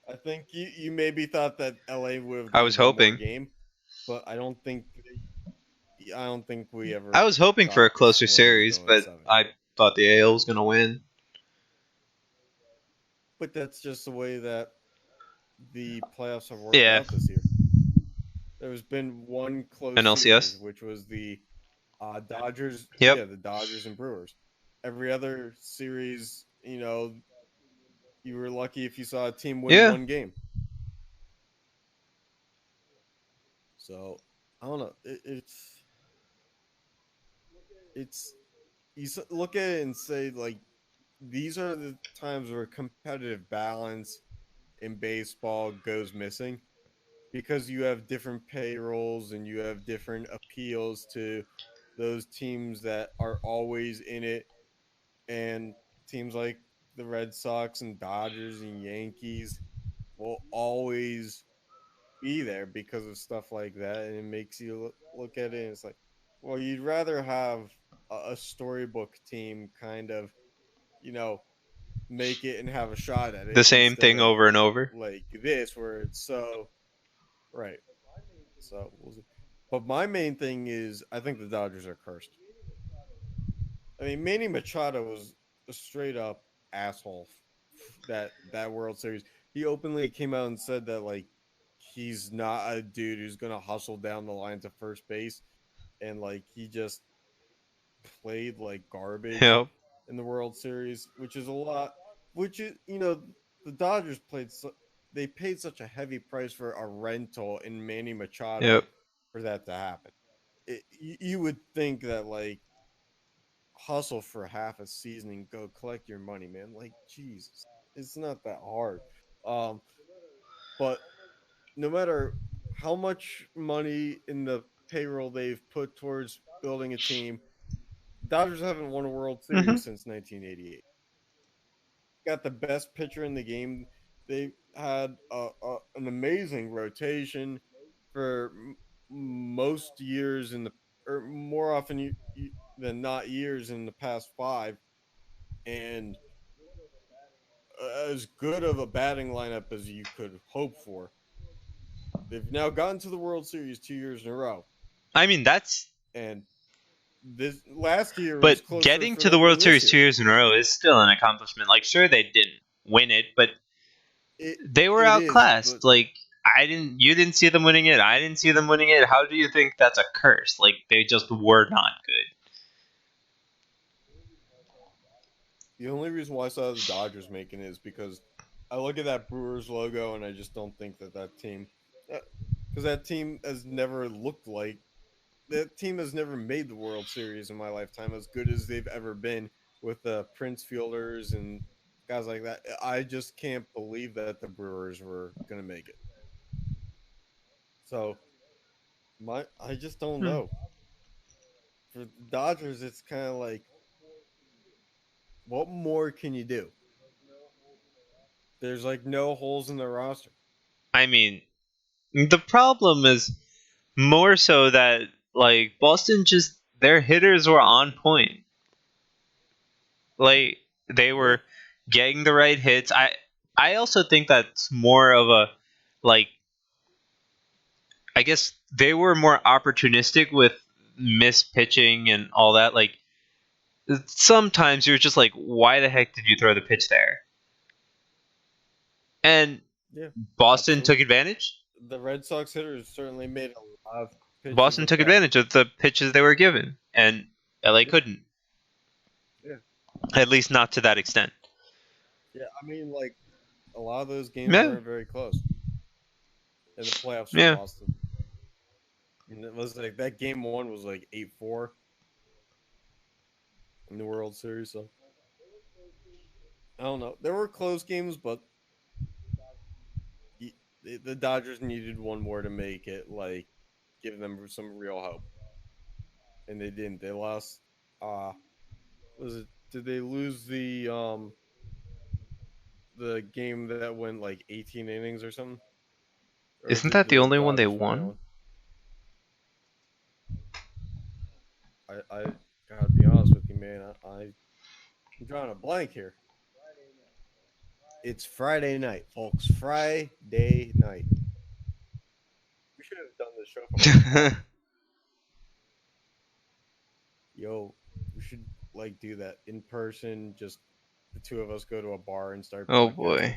I think you maybe thought that LA would have I gone was one more hoping. game, but I don't think we I ever was hoping for a thought this closer one was series, going but 7. I thought the AL was gonna win. But that's just the way that the playoffs have worked Yeah. out this year. There's been one close series, NLCS. which was the Dodgers. Yep. Yeah, the Dodgers and Brewers. Every other series, you were lucky if you saw a team win Yeah. one game. So I don't know. It's look at it and say like these are the times where competitive balance in baseball goes missing because you have different payrolls and you have different appeals to those teams that are always in it, and teams like the Red Sox and Dodgers and Yankees will always be there because of stuff like that, and it makes you look at it and it's like, well, you'd rather have a storybook team kind of, you know, make it and have a shot at The it same instead thing of over and over. like this where it's so right. So we'll see. But my main thing is I think the Dodgers are cursed. I mean, Manny Machado was a straight up asshole that World Series. He openly came out and said that like he's not a dude who's gonna hustle down the line to first base, and like he just played like garbage Yep. in the World Series, which is a lot. Which is the Dodgers they paid such a heavy price for a rental in Manny Machado Yep. for that to happen. you would think that like hustle for half a season and go collect your money, man. Like Jesus, it's not that hard. Um, but no matter how much money in the payroll they've put towards building a team, Dodgers haven't won a World Hmm. Series since 1988. Got the best pitcher in the game. They had an amazing rotation for most years in the, or more often than not years in the past 5, and as good of a batting lineup as you could hope for. They've now gotten to the World Series 2 years in a row, I mean, that's. and this last year was But closer getting for to the them than World this Series year. 2 years in a row is still an accomplishment. Like, sure, they didn't win it, but It they were it is, outclassed. but Like, you didn't see them winning it. I didn't see them winning it. How do you think that's a curse? Like, they just were not good. the only reason why I saw the Dodgers making it is because I look at that Brewers logo and I just don't think that team, because that team has never looked like, that team has never made the World Series in my lifetime as good as they've ever been with the Prince Fielders and guys like that. I just can't believe that the Brewers were gonna make it. So I just don't Hmm. know. For the Dodgers, it's kind of like, what more can you do? There's like no holes in the roster. I mean, the problem is more so that, like, Boston just, their hitters were on point. Like, they Yeah, were getting the right hits. I also think that's more of a, like, I guess they were more opportunistic with miss pitching and all that. Like, sometimes you're just like, why the heck did you throw the pitch there? And yeah, Boston took absolutely. advantage. The Red Sox hitters certainly made a lot of pitches Boston look took bad. advantage of the pitches they were given, and LA Yeah, couldn't. yeah, At least not to that extent. yeah. I mean, like a lot of those games Yeah, weren't very close in the playoffs for yeah. Boston. And it was like that game one was like 8-4 in the World Series. So I don't know. There were close games, but the Dodgers needed one more to make it, like give them some real hope, and they didn't. They lost. Was it? Did they lose the game that went like 18 innings or something? Or Isn't did that the the only one they Dodgers win that won? one? I gotta be honest with you, man. I'm drawing a blank here. It's Friday night, folks. Friday night. We should have done this show from our car. Yo, we should like do that in person. Just the two of us go to a bar and start Oh podcasting. boy.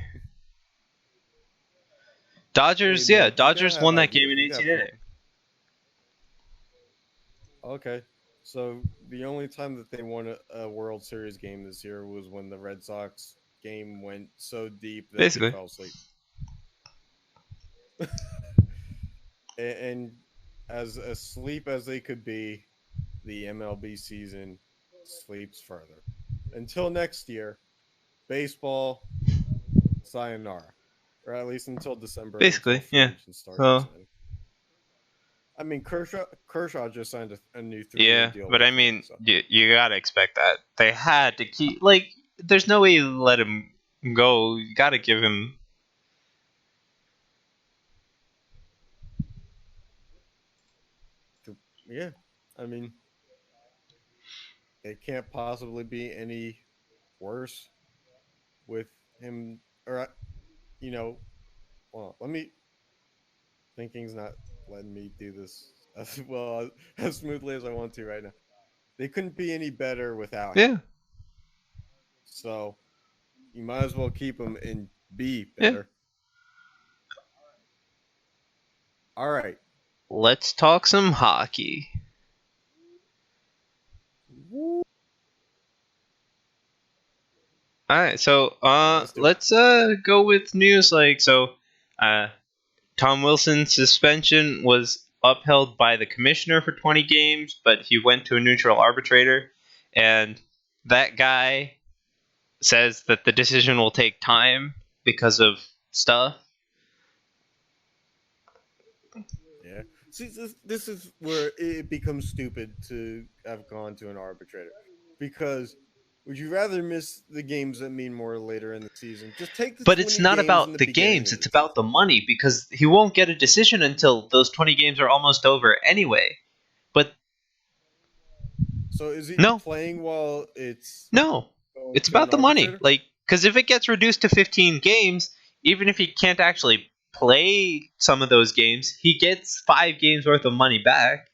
Hey, Dodgers, yeah, man, you gotta Dodgers have won that game ideas. in We 18 got fun. innings. Okay. So the only time that they won a World Series game this year was when the Red Sox game went so deep that they Basically. fell asleep. And as asleep as they could be, the MLB season sleeps further. Until next year, baseball, sayonara. Or at least until December, until Basically, free yeah. agents start So, signing. I mean, Kershaw just signed a new 3-year yeah, deal but with I Philly, mean, so you gotta expect that. They had to keep, like, there's no way you let him go. You gotta give him. yeah. I mean, it can't possibly be any worse with him, or you know. Well, let me. Thinking's not letting me do this as well as smoothly as I want to right now. They couldn't be any better without him. Yeah, So you might as well keep him and be yeah. better. All right. Let's talk some hockey. All right, so All right, let's do it. let's go with news. Like, so, Tom Wilson's suspension was upheld by the commissioner for 20 games, but he went to a neutral arbitrator, and that guy says that the decision will take time because of stuff. Yeah. See, this is where it becomes stupid to have gone to an arbitrator, because would you rather miss the games that mean more later in the season? Just take the But 20 it's not games in about the the beginning games, of it's the about the season. money, because he won't get a decision until those 20 games are almost over anyway. But So is he no, playing while it's no, going it's to an about the money. arbitrator? Like, because if it gets reduced to 15 games, even if he can't actually play some of those games, he gets 5 games worth of money back.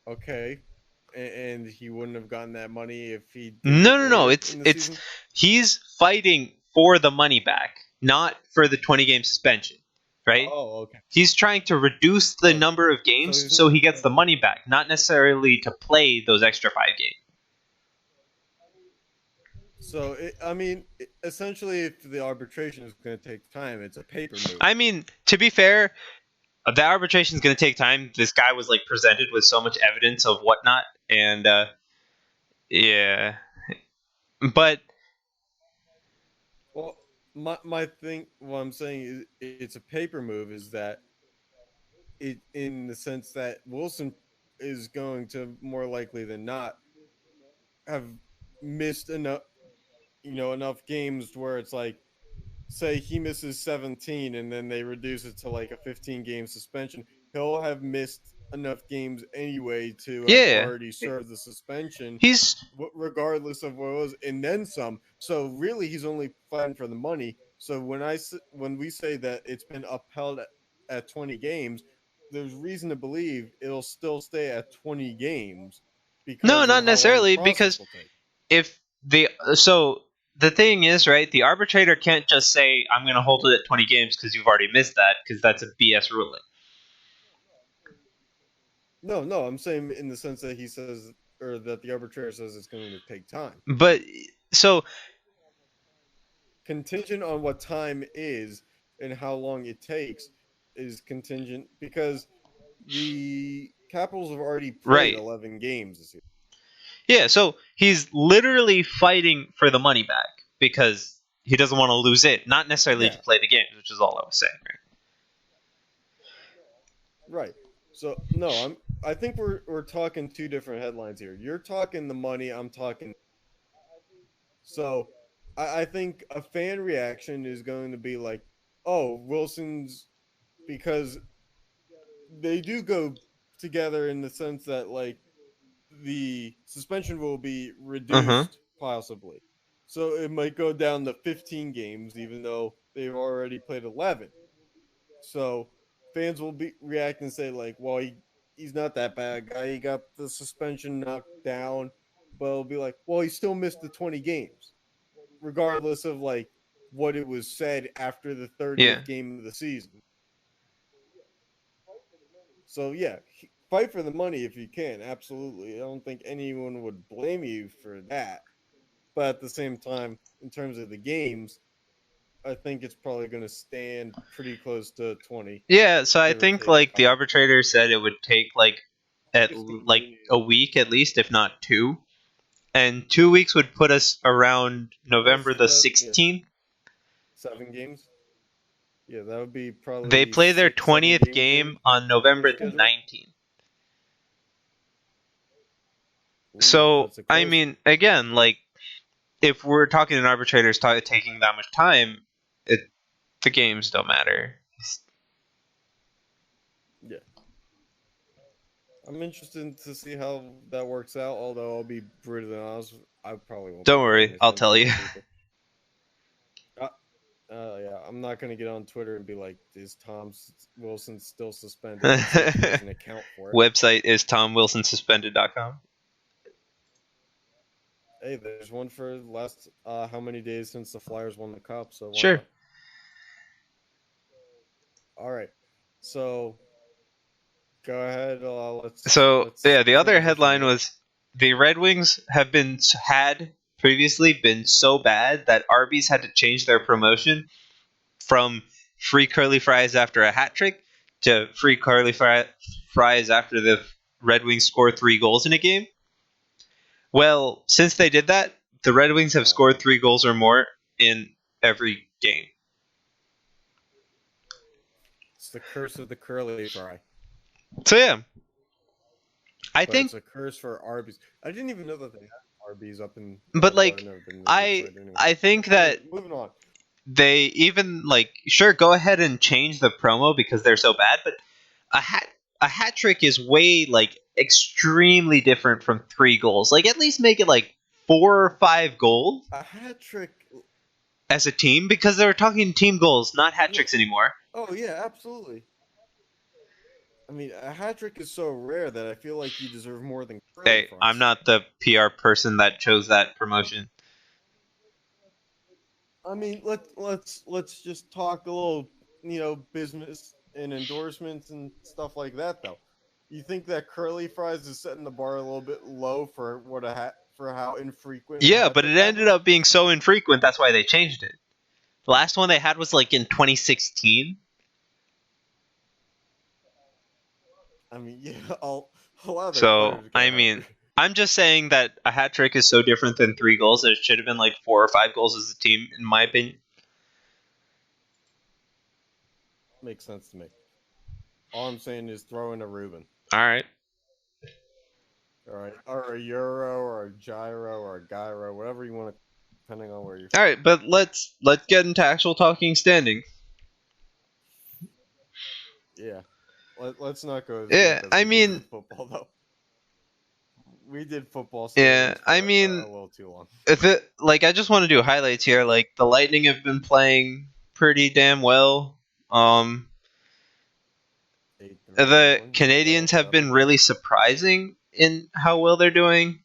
Okay. And he wouldn't have gotten that money if he did it No. later It's in the it's season? he's fighting for the money back, not for the 20 game suspension, right? Oh, okay. He's trying to reduce the So- number of games so he gets the money back, not necessarily to play those extra 5 games. So, essentially, if the arbitration is going to take time, it's a paper move. I mean, to be fair, the arbitration is going to take time. This guy was like presented with so much evidence of whatnot, and yeah, but Well, my thing, what I'm saying is, it's a paper move. Is that it in the sense that Wilson is going to more likely than not have missed enough games where it's like, say he misses 17 and then they reduce it to like a 15 game suspension, he'll have missed enough games anyway to have yeah, already served the suspension, he's regardless of what it was, and then some. So really, he's only fighting for the money. So when we say that it's been upheld at 20 games, there's reason to believe it'll still stay at 20 games because no, of not how long the necessarily, process because will take. if the thing is, right, the arbitrator can't just say I'm going to hold it at 20 games because you've already missed that, because that's a BS ruling. No, I'm saying in the sense that he says, or that the arbitrator says it's going to take time. But so Contingent on what time is and how long it takes is contingent because the Capitals have already played Right. 11 games this year. yeah, so he's literally fighting for the money back because he doesn't want to lose it, not necessarily to Yeah. play the games, which is all I was saying. Right? Right. So no, I think we're talking two different headlines here. You're talking the money, I'm talking. So I think a fan reaction is going to be like, oh, Wilson's, because they do go together in the sense that like the suspension will be reduced possibly. So it might go down to 15 games even though they've already played 11. So fans will be react and say like, well, he's not that bad guy. He got the suspension knocked down, but it'll be like, well, he still missed the 20 games, regardless of like what it was said after the 30th Yeah. game of the season. So yeah, fight for the money if you can. Absolutely, I don't think anyone would blame you for that. But at the same time, in terms of the games, I think it's probably going to stand pretty close to 20. Yeah, so I Give or think take like a the couple. arbitrator said it would take like a week at least, if not 2. And 2 weeks would put us around November the That's- yeah. 16th. 7 games. Yeah, that would be probably. They play their 6, 7 20th games game in. on November the schedule? 19th. Ooh, So, that's a I close mean, again, like, if we're talking an arbitrator's taking that much time, the games don't matter. Yeah. I'm interested to see how that works out, although I'll be brutally honest, I probably won't. Don't be worry, paying I'll attention tell to you. people. Yeah, I'm not going to get on Twitter and be like, is Tom Wilson still suspended? He doesn't account for it. Website is tomwilsonsuspended.com. Hey, there's one for the last how many days since the Flyers won the cup, so why Sure. not? All right. So go ahead. Let's The other transition headline here. was the Red Wings had previously been so bad that Arby's had to change their promotion from free curly fries after a hat trick to free fries after the Red Wings score 3 goals in a game. Well, since they did that, the Red Wings have scored 3 goals or more in every game. It's the curse of the curly fry. So yeah, I But think, it's a curse for Arby's. I didn't even know that they had Arby's up in. but well, I've like, never been to I Detroit anyway. I think that Okay, moving on. they even like sure go ahead and change the promo because they're so bad, but a hat trick is way like extremely different from 3 goals. Like at least make it like 4 or 5 goals A hat trick. as a team because they're talking team goals, not hat tricks anymore. Oh yeah, absolutely. I mean, a hat trick is so rare that I feel like you deserve more than curly Hey, fries. I'm not the PR person that chose that promotion. I mean, let's just talk a little, business and endorsements and stuff like that, though. You think that curly fries is setting the bar a little bit low for for how infrequent? a Yeah, hat but trick it ended happens? up being so infrequent. That's why they changed it. The last one they had was like in 2016. I mean, yeah, a lot of their So players I get mean, hurt. I'm just saying that a hat trick is so different than 3 goals. It should have been like 4 or 5 goals as a team, in my opinion. Makes sense to me. All I'm saying is throw in a Reuben. All right. All right, or a euro, or a gyro, or a gyro, whatever you want to, depending on where you're. All right, but let's get into actual talking standing. Yeah, let's not go as Yeah, deep as I we did mean, with football though. We did football yeah, standings I for mean, a little too long. I just want to do highlights here. Like the Lightning have been playing pretty damn well. Um, 8-3, the one, Canadians have been 7. really surprising in how well they're doing.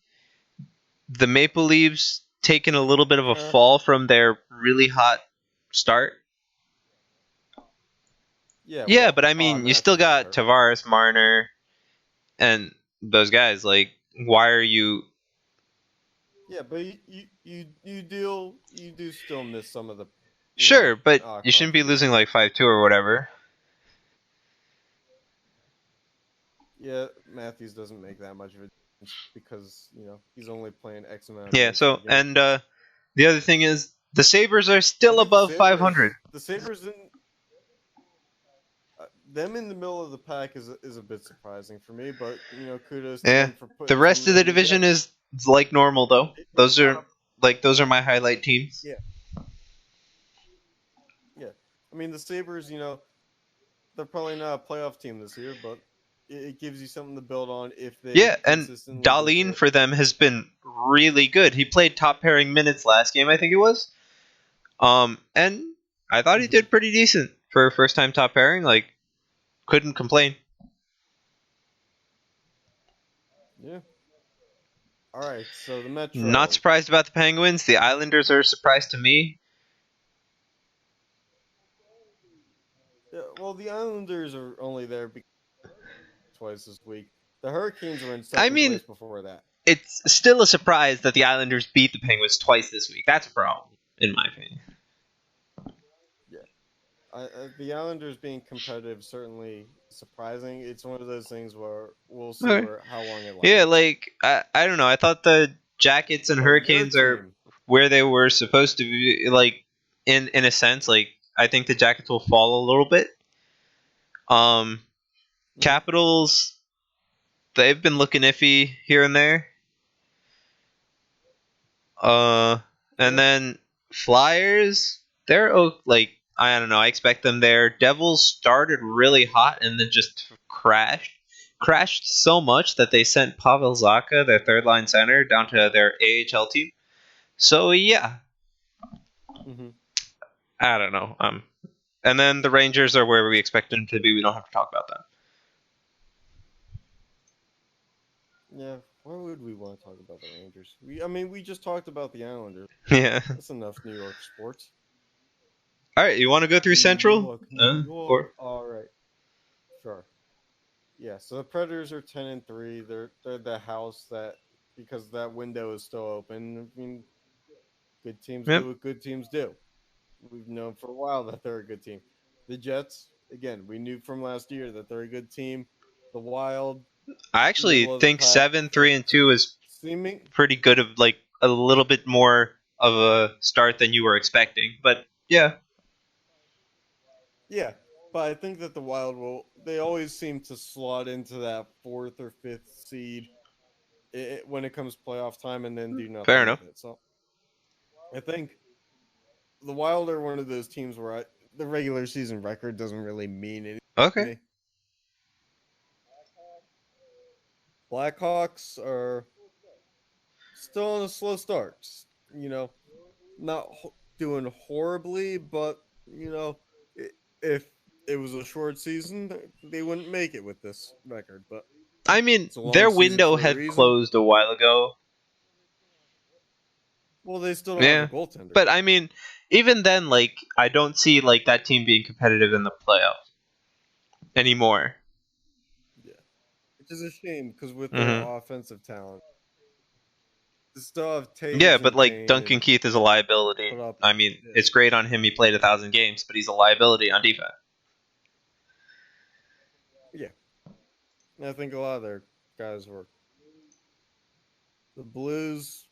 The Maple Leafs taken a little bit of a fall from their really hot start. Yeah, Yeah, well, but I mean, you still Matthews is got hurt. Tavares, Marner, and those guys. Like, why are you? Yeah, but you do still miss some of the, Sure, but you shouldn't be losing contributions. like 5-2 or whatever. Yeah, Matthews doesn't make that much of a difference because he's only playing X amount of Yeah. minutes per So, game. and the other thing is, the Sabres are I still think above 500. The Sabres didn't. Them in the middle of the pack is a bit surprising for me, but kudos to Yeah. them for The putting rest of the something division together. is like normal though. They got Those are my highlight teams. Yeah. I mean, the Sabres, they're probably not a playoff team this year, but it gives you something to build on if they Yeah, and consistently do Darlene so. for them has been really good. He played top pairing minutes last game, I think it was. And I thought he did pretty decent for a first time top pairing. Like, couldn't complain. Yeah. All right, so the Metro. Not surprised about the Penguins. The Islanders are a surprise to me. Yeah, well, the Islanders are only there twice this week. The Hurricanes were in second mean, place before that. It's still a surprise that the Islanders beat the Penguins twice this week. That's a problem, in my opinion. Yeah. The Islanders being competitive certainly surprising. It's one of those things where we'll see Okay. how long it lasts. Yeah, like, I don't know. I thought the Jackets and Hurricanes are where they were supposed to be. Like, in a sense, like, I think the Jackets will fall a little bit. Capitals, they've been looking iffy here and there. And then Flyers, they're like, I don't know. I expect them there. Devils started really hot and then just crashed so much that they sent Pavel Zacha, their third line center, down to their AHL team. So yeah, I don't know. And then the Rangers are where we expect them to be. We don't have to talk about them. Yeah, why would we want to talk about the Rangers? We just talked about the Islanders. Yeah. That's enough New York sports. All right, you want to go through Central? New York. All right, sure. Yeah, so the Predators are 10-3. They're the house that because that window is still open. I mean, good teams do what good teams do. We've known for a while that they're a good team. The Jets, again, we knew from last year that they're a good team. The Wild, I actually middle of the think pack, 7-3-2 is seeming. pretty good, of like a little bit more of a start than you were expecting. But yeah, Yeah, but I think that the Wild will. They always seem to slot into that fourth or fifth seed when it comes playoff time, and then do fair nothing enough. with it. So I think the Wild are one of those teams where the regular season record doesn't really mean anything to Okay. me. Blackhawks are still on a slow start. You know, not doing horribly, but if it was a short season, they wouldn't make it with this record. But I mean, it's a long their season window for a had reason. closed a while ago. Well, they still don't have Yeah. a goaltender, But I mean, even then, like, I don't see like that team being competitive in the playoffs anymore. yeah, which is a shame because with their hmm offensive talent, they still have Yeah, Taves but and like Kane Duncan and Keith is a liability. put up. I mean, Yeah, it's great on him. He played 1,000 games, but he's a liability on defense. yeah. And I think a lot of their guys were the Blues.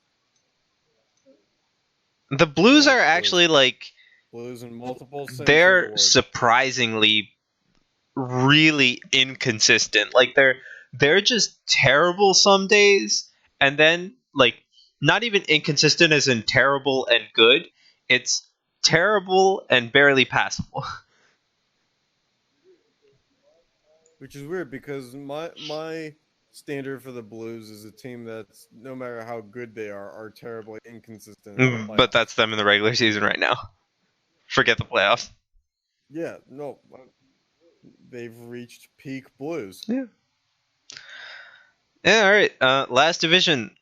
The Blues Yeah, are Blues. actually like Blues in multiple senses of the they're word. surprisingly really inconsistent. Like they're just terrible some days, and then like not even inconsistent as in terrible and good. It's terrible and barely passable. Which is weird because my standard for the Blues is a team that's no matter how good they are terribly inconsistent in the But playoffs. that's them in the regular season right now. Forget the playoffs. Yeah, no, they've reached peak Blues. Yeah. Yeah. All right. Last division.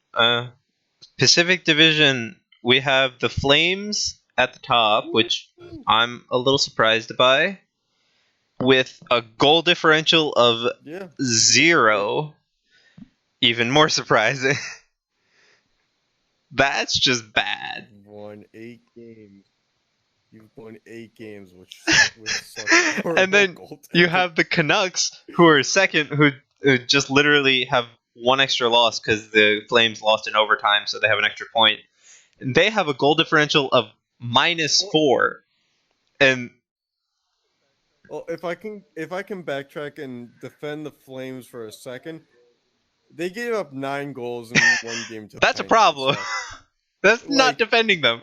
Pacific Division. We have the Flames at the top, which I'm a little surprised by, with a goal differential of Yeah, 0. Even more surprising. That's just bad. you've won 8 games. You've won 8 games, which such horrible And then you goaltending. have the Canucks, who are second, who just literally have one extra loss because the Flames lost in overtime, so they have an extra point. And they have a goal differential of -4. And Well, if I can backtrack and defend the Flames for a second, they gave up 9 goals in one game to the that's a Penguins. problem. So That's not like- defending them.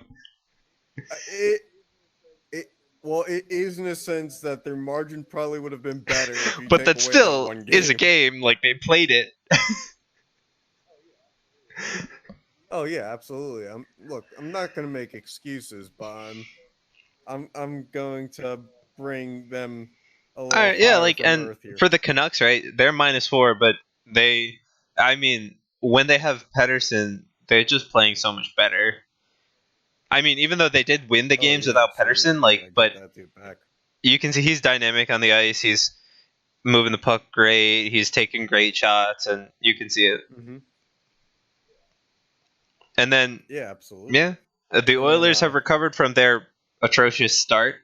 Well, it is in a sense that their margin probably would have been better if you But take that away still that one game. is a game. Like, they played it. Oh yeah, absolutely. I'm not going to make excuses, but I'm going to bring them a little All right, yeah, higher like, from and earth here. for the Canucks, right? They're -4, but I mean, when they have Pedersen, they're just playing so much better. I mean, even though they did win the games without Pedersen, like, but that dude back. you can see he's dynamic on the ice. He's moving the puck great. He's taking great shots, and you can see it. Mm-hmm. And then, Yeah, absolutely. yeah, the Oilers have recovered from their atrocious start.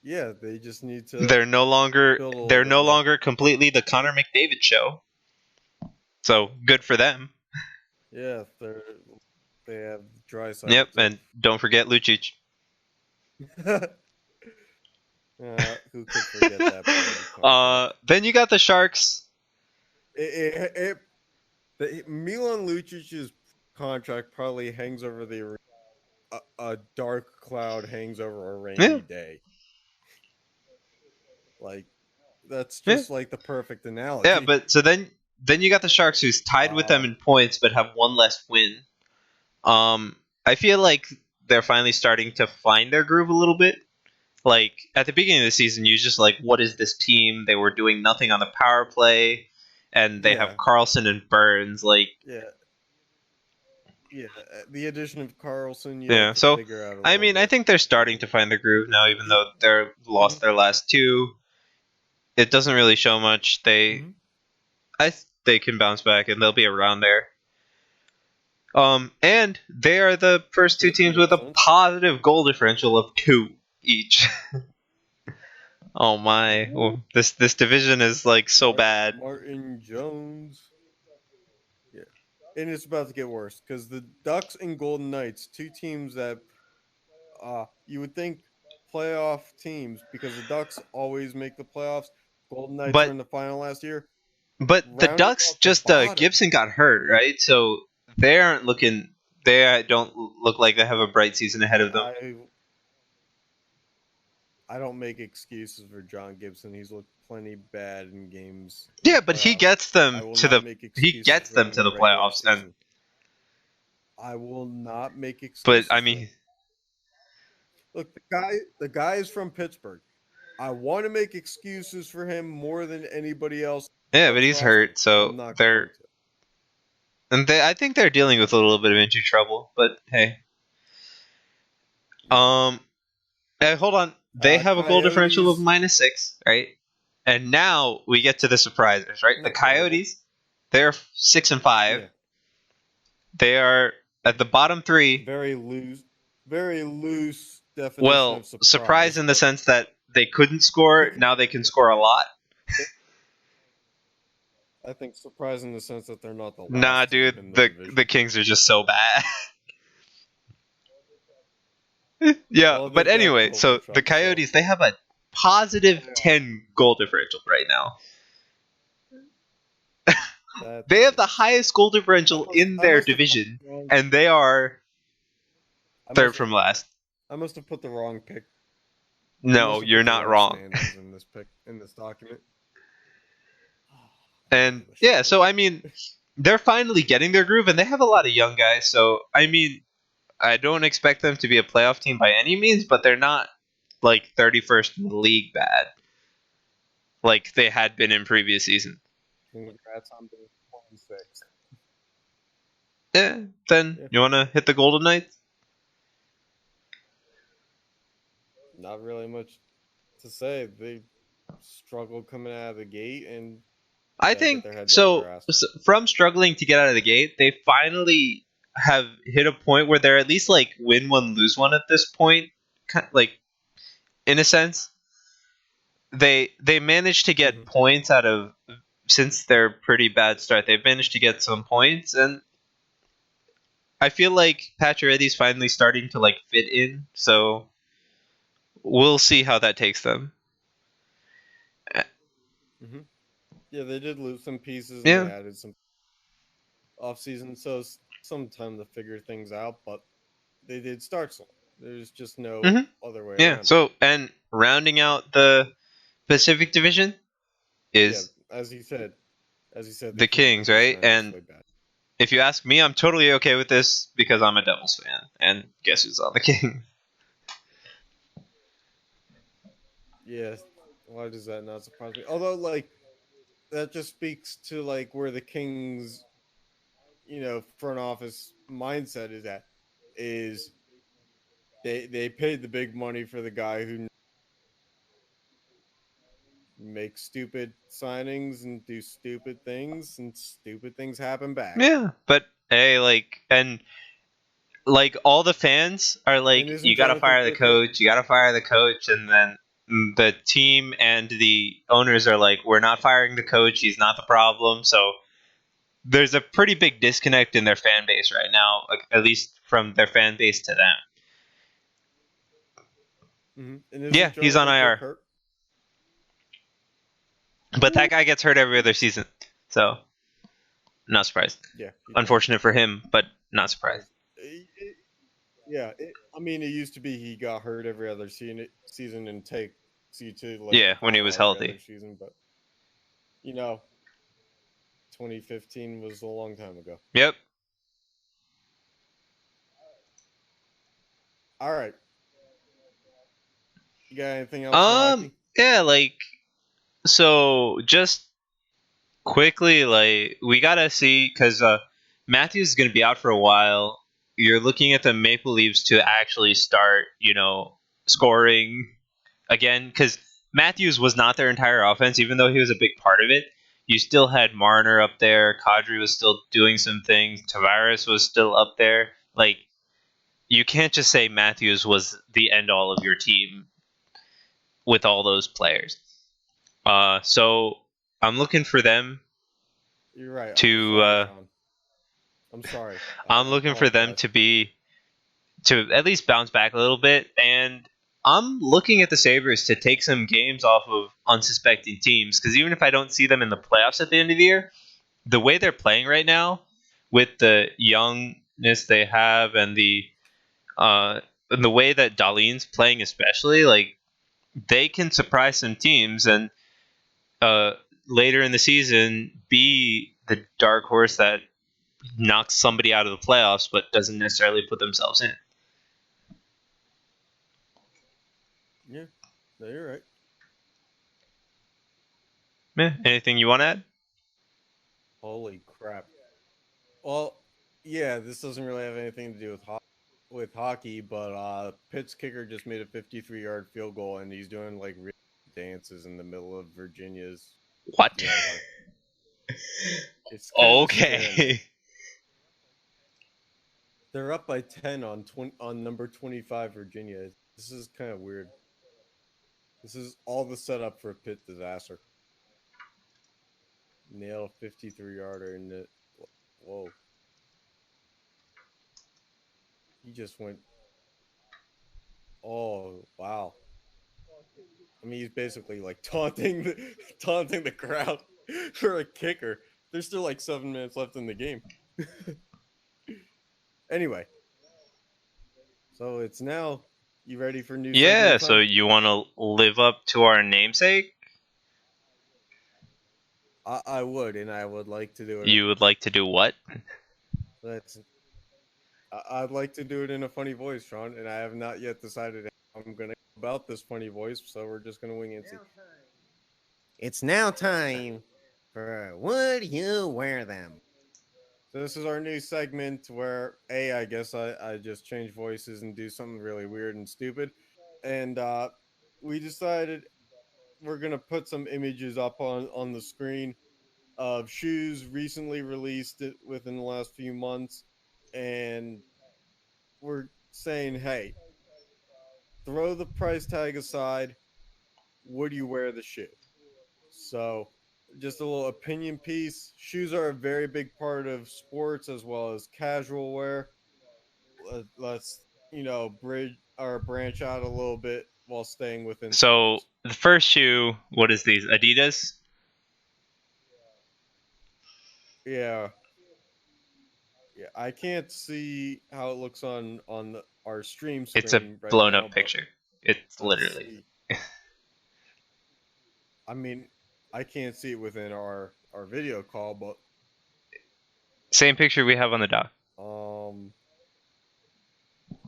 Yeah, they just need to. They're no longer build a little they're bit no more. longer completely the Connor McDavid show. So good for them. Yeah, they have dry side. Yep, and don't forget Lucic. Who could forget that? Then you got the Sharks. Milan Lucic's contract probably hangs over a dark cloud hangs over a rainy day. Like that's just like the perfect analogy. Yeah, but so then you got the Sharks, who's tied with them in points but have one less win. I feel like they're finally starting to find their groove a little bit. Like at the beginning of the season, you just like, what is this team? They were doing nothing on the power play, and they have Carlson and Burns. Like, the addition of Carlson. So figure out I mean, I think they're starting to find their groove now, even though they're lost their last 2. It doesn't really show much. They can bounce back and they'll be around there. And they are the first two teams with a positive goal differential of 2 each. Oh my! Well, this division is like so bad. Martin Jones. Yeah, and it's about to get worse because the Ducks and Golden Knights, two teams that you would think playoff teams because the Ducks always make the playoffs. Golden Knights were But in the final last year. the Rounding Ducks off the just bottom. Gibson got hurt, right? So they aren't looking. They don't look like they have a bright season ahead of them. I don't make excuses for John Gibson. He's looked plenty bad in games. Yeah, but he playoffs. gets I them will to not the make he excuses gets for them him to in the regular playoffs, and season. I will not make but excuses. I for mean, him. Look, the guy is from Pittsburgh. I want to make excuses for him more than anybody else. yeah, but he's hurt, I'm so not they're going to. and I think they're dealing with a little bit of injury trouble. But hey, hey, hold on. They have a goal differential of Coyotes- -6, right? And now we get to the surprises, right? The Coyotes, they're 6-5. Yeah, They are at the bottom 3. very loose definition Well, of surprise. surprise in the sense that they couldn't score. Now they can score a lot. I think surprise in the sense that they're not the last Nah, team in dude, the division. the Kings are just so bad. Yeah, Well, but they've got anyway, Kovalchuk, so the Coyotes, they have a positive 10 goal differential right now. They have the highest goal differential in their division, and they are third from last. I must have put the wrong pick. No, you're not wrong. In this pick, in this document. And yeah, so I mean, they're finally getting their groove, and they have a lot of young guys. So I mean, I don't expect them to be a playoff team by any means, but they're not like 31st in the league bad, like they had been in previous seasons. Congrats on being 26. Yeah, then you want to hit the Golden Knights? Not really much to say. They struggled coming out of the gate, and I think so. From struggling to get out of the gate, they finally have hit a point where they're at least like win one, lose one at this point. Like, in a sense, they managed to get points out of, since their pretty bad start. They've managed to get some points, and I feel like Pacioretty's finally starting to like fit in. So we'll see how that takes them. Yeah, they did lose some pieces. Yeah. And they added some off-season, so some time to figure things out. But they did start slow. There's just no other way. Yeah. around. So, and rounding out the Pacific Division is, as you said, the Kings, right? And if you ask me, I'm totally okay with this because I'm a Devils fan. And guess who's on the Kings? Yeah. Why does that not surprise me? Although, like, that just speaks to like where the Kings, front office mindset is at. Is they paid the big money for the guy who makes stupid signings and do stupid things, and stupid things happen back. Yeah, but hey, like all the fans are like, you gotta fire the coach, and then the team and the owners are like, we're not firing the coach, he's not the problem. So there's a pretty big disconnect in their fan base right now, like, at least from their fan base to them. Yeah, he's on IR. Hurt? But that guy gets hurt every other season, so not surprised. Yeah. Unfortunate for him, but not surprised. It used to be he got hurt every other season and takes you to when he was healthy. Season, but 2015 was a long time ago. Yep. All right. You got anything else? Yeah, so just quickly, we gotta see, because Matthews is gonna be out for a while. You're looking at the Maple Leafs to actually start, scoring again, because Matthews was not their entire offense, even though he was a big part of it. you still had Marner up there. Kadri was still doing some things. Tavares was still up there. Like, you can't just say Matthews was the end all of your team with all those players. So I'm looking for them You're right. to. I'm sorry. I'm I looking for them apologize. to at least bounce back a little bit, and I'm looking at the Sabres to take some games off of unsuspecting teams, because even if I don't see them in the playoffs at the end of the year, the way they're playing right now, with the youngness they have and the way that Dahlin's playing, especially, like, they can surprise some teams and later in the season be the dark horse that knocks somebody out of the playoffs but doesn't necessarily put themselves in. Yeah, no, you're right. Anything you want to add? Holy crap. Well, yeah, this doesn't really have anything to do with hockey, but Pitt's kicker just made a 53-yard field goal, and he's doing like real dances in the middle of Virginia's. What? Yeah, it's kind of scaring me. Okay. They're up by 10 on number 25 Virginia. This is kind of weird. This is all the setup for a Pitt disaster. Nail 53-yarder in the. Whoa. He just went. Oh, wow. I mean, he's basically like taunting the crowd for a kicker. There's still like 7 minutes left in the game. Anyway, so it's now. You ready for new? Yeah, segment so time? you want to live up to our namesake? I would, and I would like to do it. You would like to do what? I'd like to do it in a funny voice, Sean, and I have not yet decided how I'm going to go about this funny voice, so we're just going to wing it and see. It's now time for Would You Wear Them? So this is our new segment where, I guess I just change voices and do something really weird and stupid. And we decided we're going to put some images up on the screen of shoes recently released within the last few months. And we're saying, hey, throw the price tag aside. Would you wear the shoe? So, just a little opinion piece. Shoes are a very big part of sports as well as casual wear. Let's branch out a little bit while staying within So sports. the first shoe, what is these? Adidas? Yeah. Yeah, I can't see how it looks on our stream screen It's a right blown now, up picture. It's let's literally. see. I mean, I can't see it within our video call, but Same picture we have on the dock.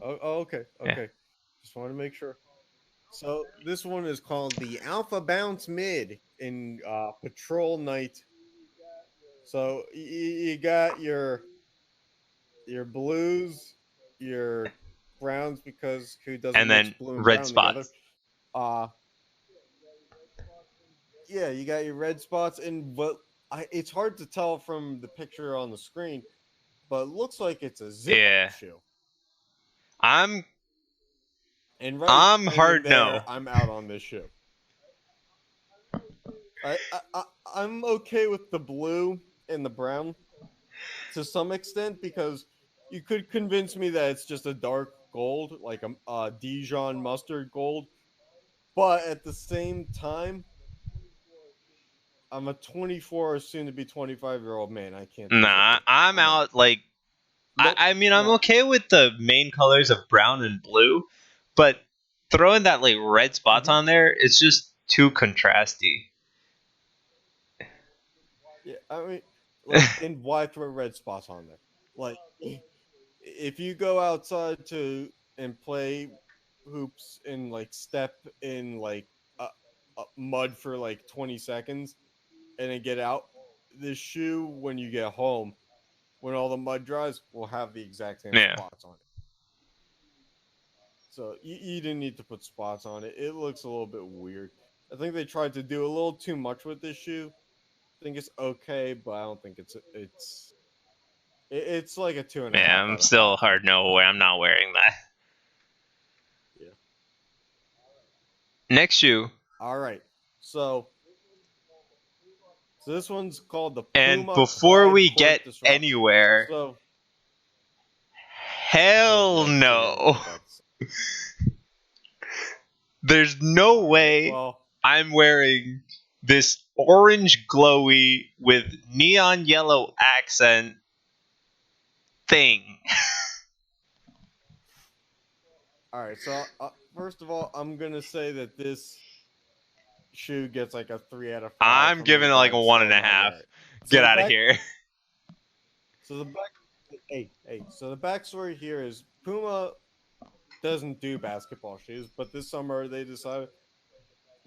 okay. Yeah. Just want to make sure. So this one is called the Alpha Bounce Mid in Patrol Night. So you got your blues, your browns, because who doesn't And mix then blue and red brown spots. together? Yeah, you got your red spots, and it's hard to tell from the picture on the screen, but it looks like it's a zip-up shoe. I'm And hard there, no. I'm out on this shoe. I'm okay with the blue and the brown to some extent, because you could convince me that it's just a dark gold, like a Dijon mustard gold. But at the same time, I'm a 24, soon to be 25-year-old man. I can't. Nah, I'm out. Like, Nope, I mean, I'm no. okay with the main colors of brown and blue, but throwing that like red spots on there, it's just too contrasty. Yeah, I mean, like, and why throw red spots on there? Like, if you go outside and play hoops and like step in like mud for like 20 seconds and then get out, this shoe, when you get home, when all the mud dries, will have the exact same spots on it. So you didn't need to put spots on it. It looks a little bit weird. I think they tried to do a little too much with this shoe. think it's okay, but I don't think it's like a 2.5 Yeah, out I'm of still 5. hard no way. I'm not wearing that. Yeah. Next shoe. All right. So this one's called the And Puma before Clyde we Court get Disruptor. anywhere, So I hell was about to say what I no. was about to say. There's no All right, way well, I'm wearing this orange glowy with neon yellow accent thing. all right. So first of all, I'm gonna say that this shoe gets like a 3 out of 5. I'm for me, giving it but like a I'd still not 1.5. wear it. So Get the out of back- here. So the back, hey. So the backstory here is Puma doesn't do basketball shoes, but this summer they decided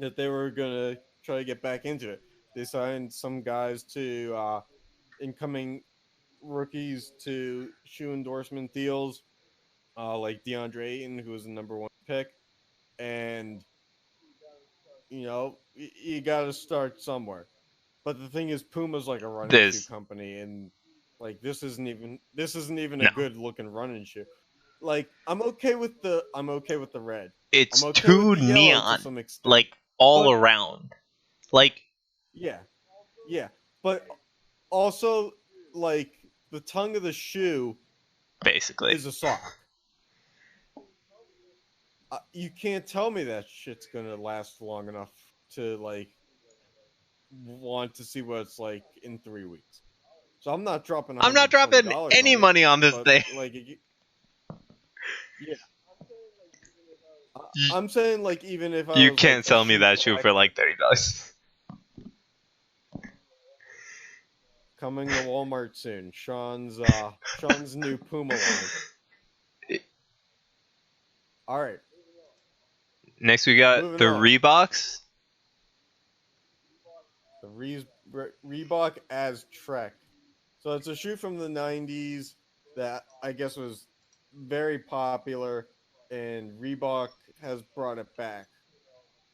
that they were gonna try to get back into it. They signed some guys to incoming rookies to shoe endorsement deals, like DeAndre Ayton, who was the #1 pick, and you got to start somewhere. But the thing is, Puma's like a running shoe company, and like this isn't even a good looking running shoe. Like I'm okay with the red. It's I'm okay too with the yellow neon, to some extent. like all But- around. Like, Yeah, but also like the tongue of the shoe basically. is a sock. You can't tell me that shit's gonna last long enough to like want to see what it's like in 3 weeks. So I'm not dropping. I'm not dropping $120 any on it, money on this but, thing. Like, I'm saying like even if I You was, can't like, a sell me that shoe collector- for like $30. Coming to Walmart soon. Sean's new Puma line. All right. Next, we got Moving the on. Reeboks. The Reebok Aztrek. So it's a shoe from the 90s that I guess was very popular, and Reebok has brought it back.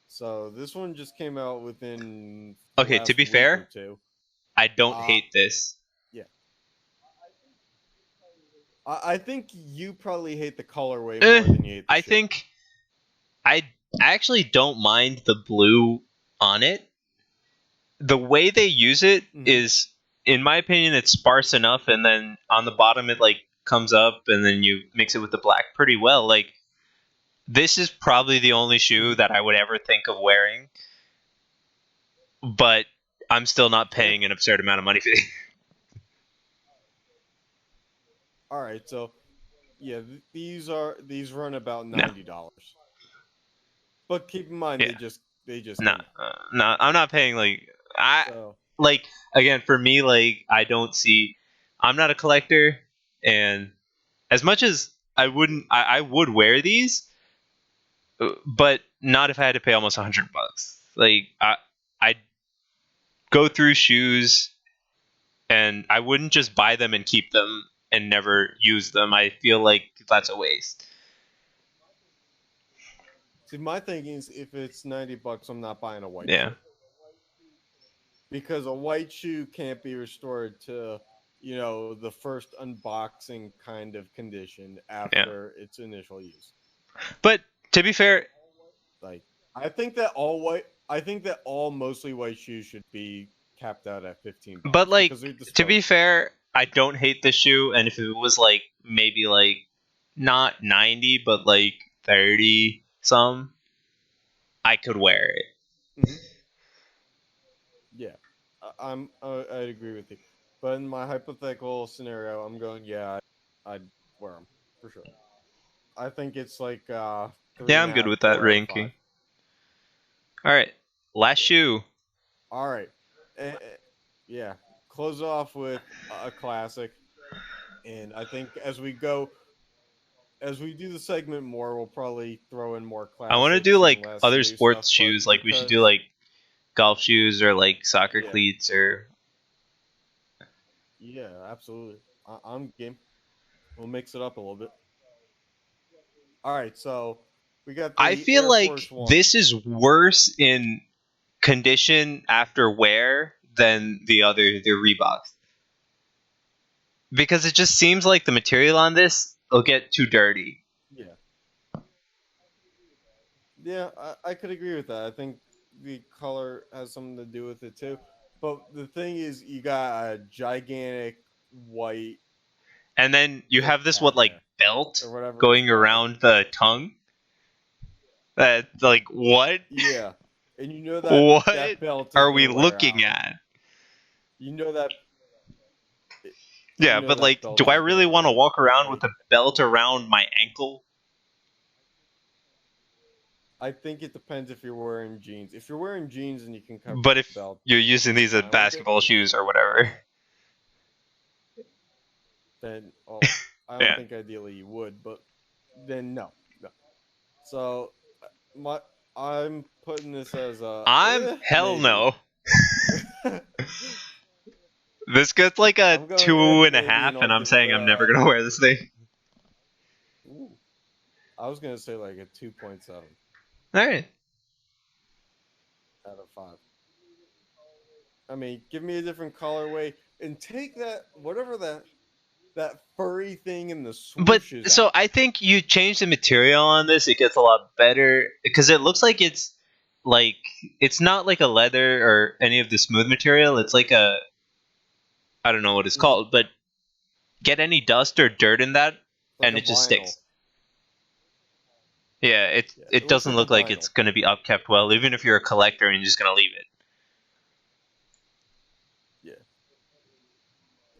So this one just came out within the Okay, to last be week fair, or two. I don't hate this. I think you probably hate the colorway more than you hate the I shoe. think I actually don't mind the blue on it. The way they use it is, in my opinion, it's sparse enough, and then on the bottom it like comes up, and then you mix it with the black pretty well. Like, this is probably the only shoe that I would ever think of wearing, but I'm still not paying an absurd amount of money for it. All right, so yeah, these run about $90. But keep in mind they just No, I'm not paying so. like, again, for me, like, I'm not a collector, and as much as I would wear these, but not if I had to pay almost $100. Like, I go through shoes, and I wouldn't just buy them and keep them and never use them. I feel like that's a waste. See, my thinking is if it's $90, I'm not buying a white Yeah. shoe. Because a white shoe can't be restored to, the first unboxing kind of condition after its initial use. But to be fair, Like, I think that all mostly white shoes should be capped out at $15. but like, because they're to be disposable. fair, I don't hate the shoe, and if it was like maybe like not 90 but like 30 some, I could wear it. Yeah, I'd agree with you. But in my hypothetical scenario, I'm going, I'd wear them for sure. I think it's like Yeah, I'm good with that 3.5, 4 out of ranking. 5. All right, last shoe. All right, yeah. Close off with a classic, and I think as we do the segment more, we'll probably throw in more classics. I want to do like and less other new sports stuff, but shoes. Like, we should do because- like golf shoes or like soccer Yeah. cleats or. Yeah, absolutely. I'm game. We'll mix it up a little bit. All right, so we got. I feel Air like Force One. this is worse in condition after wear than the Reeboks. Because it just seems like the material on this will get too dirty. Yeah. Yeah, I could agree with that. I think the color has something to do with it too. But the thing is, you got a gigantic white And then you hip have this pad like there, belt or whatever it's going called. around the tongue. That like what? Yeah, and you know that What that belt is are we gonna wear looking out. at? You know that. Yeah, You know but that like, belt do I is gonna really want wear to out, walk around right? with a belt around my ankle? I think it depends if you're wearing jeans. If you're wearing jeans and you can cover But the if belt, you're using these as fine with it. basketball shoes or whatever, Then I don't yeah, think ideally you would, but then no. So my I'm putting this as a I'm hell maybe. no. This gets like a I'm going 2.5, maybe, and and I'll I'm give it saying I'm never gonna wear this thing. ooh, I was gonna say like a 2.7 All right. out of 5. I mean, give me a different colorway and take that whatever that furry thing in the But swoosh is so out. I think you change the material on this, it gets a lot better because it looks like it's not like a leather or any of the smooth material. It's like a I don't know what it's Mhm. called, but get any dust or dirt in that Like and a it just vinyl. sticks. Yeah, Yeah, it it looks doesn't like a look like it's vinyl. going to be upkept well, even if you're a collector and you're just going to leave it.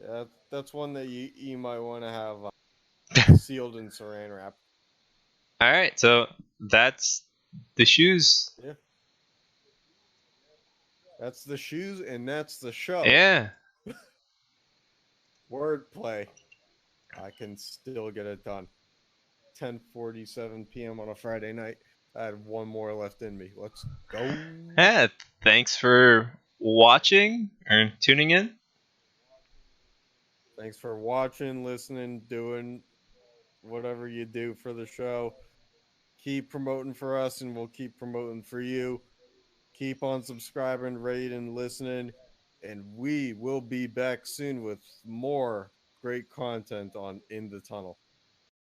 Yeah, that's one that you might want to have sealed in saran wrap. All right, so that's the shoes. Yeah, that's the shoes and that's the show. Yeah. Wordplay. I can still get it done. 10:47 p.m. on a Friday night. I had one more left in me. Let's go. Yeah, thanks for watching or tuning in. Thanks for watching, listening, doing whatever you do for the show. Keep promoting for us, and we'll keep promoting for you. Keep on subscribing, rating, listening, and we will be back soon with more great content on In the Tunnel.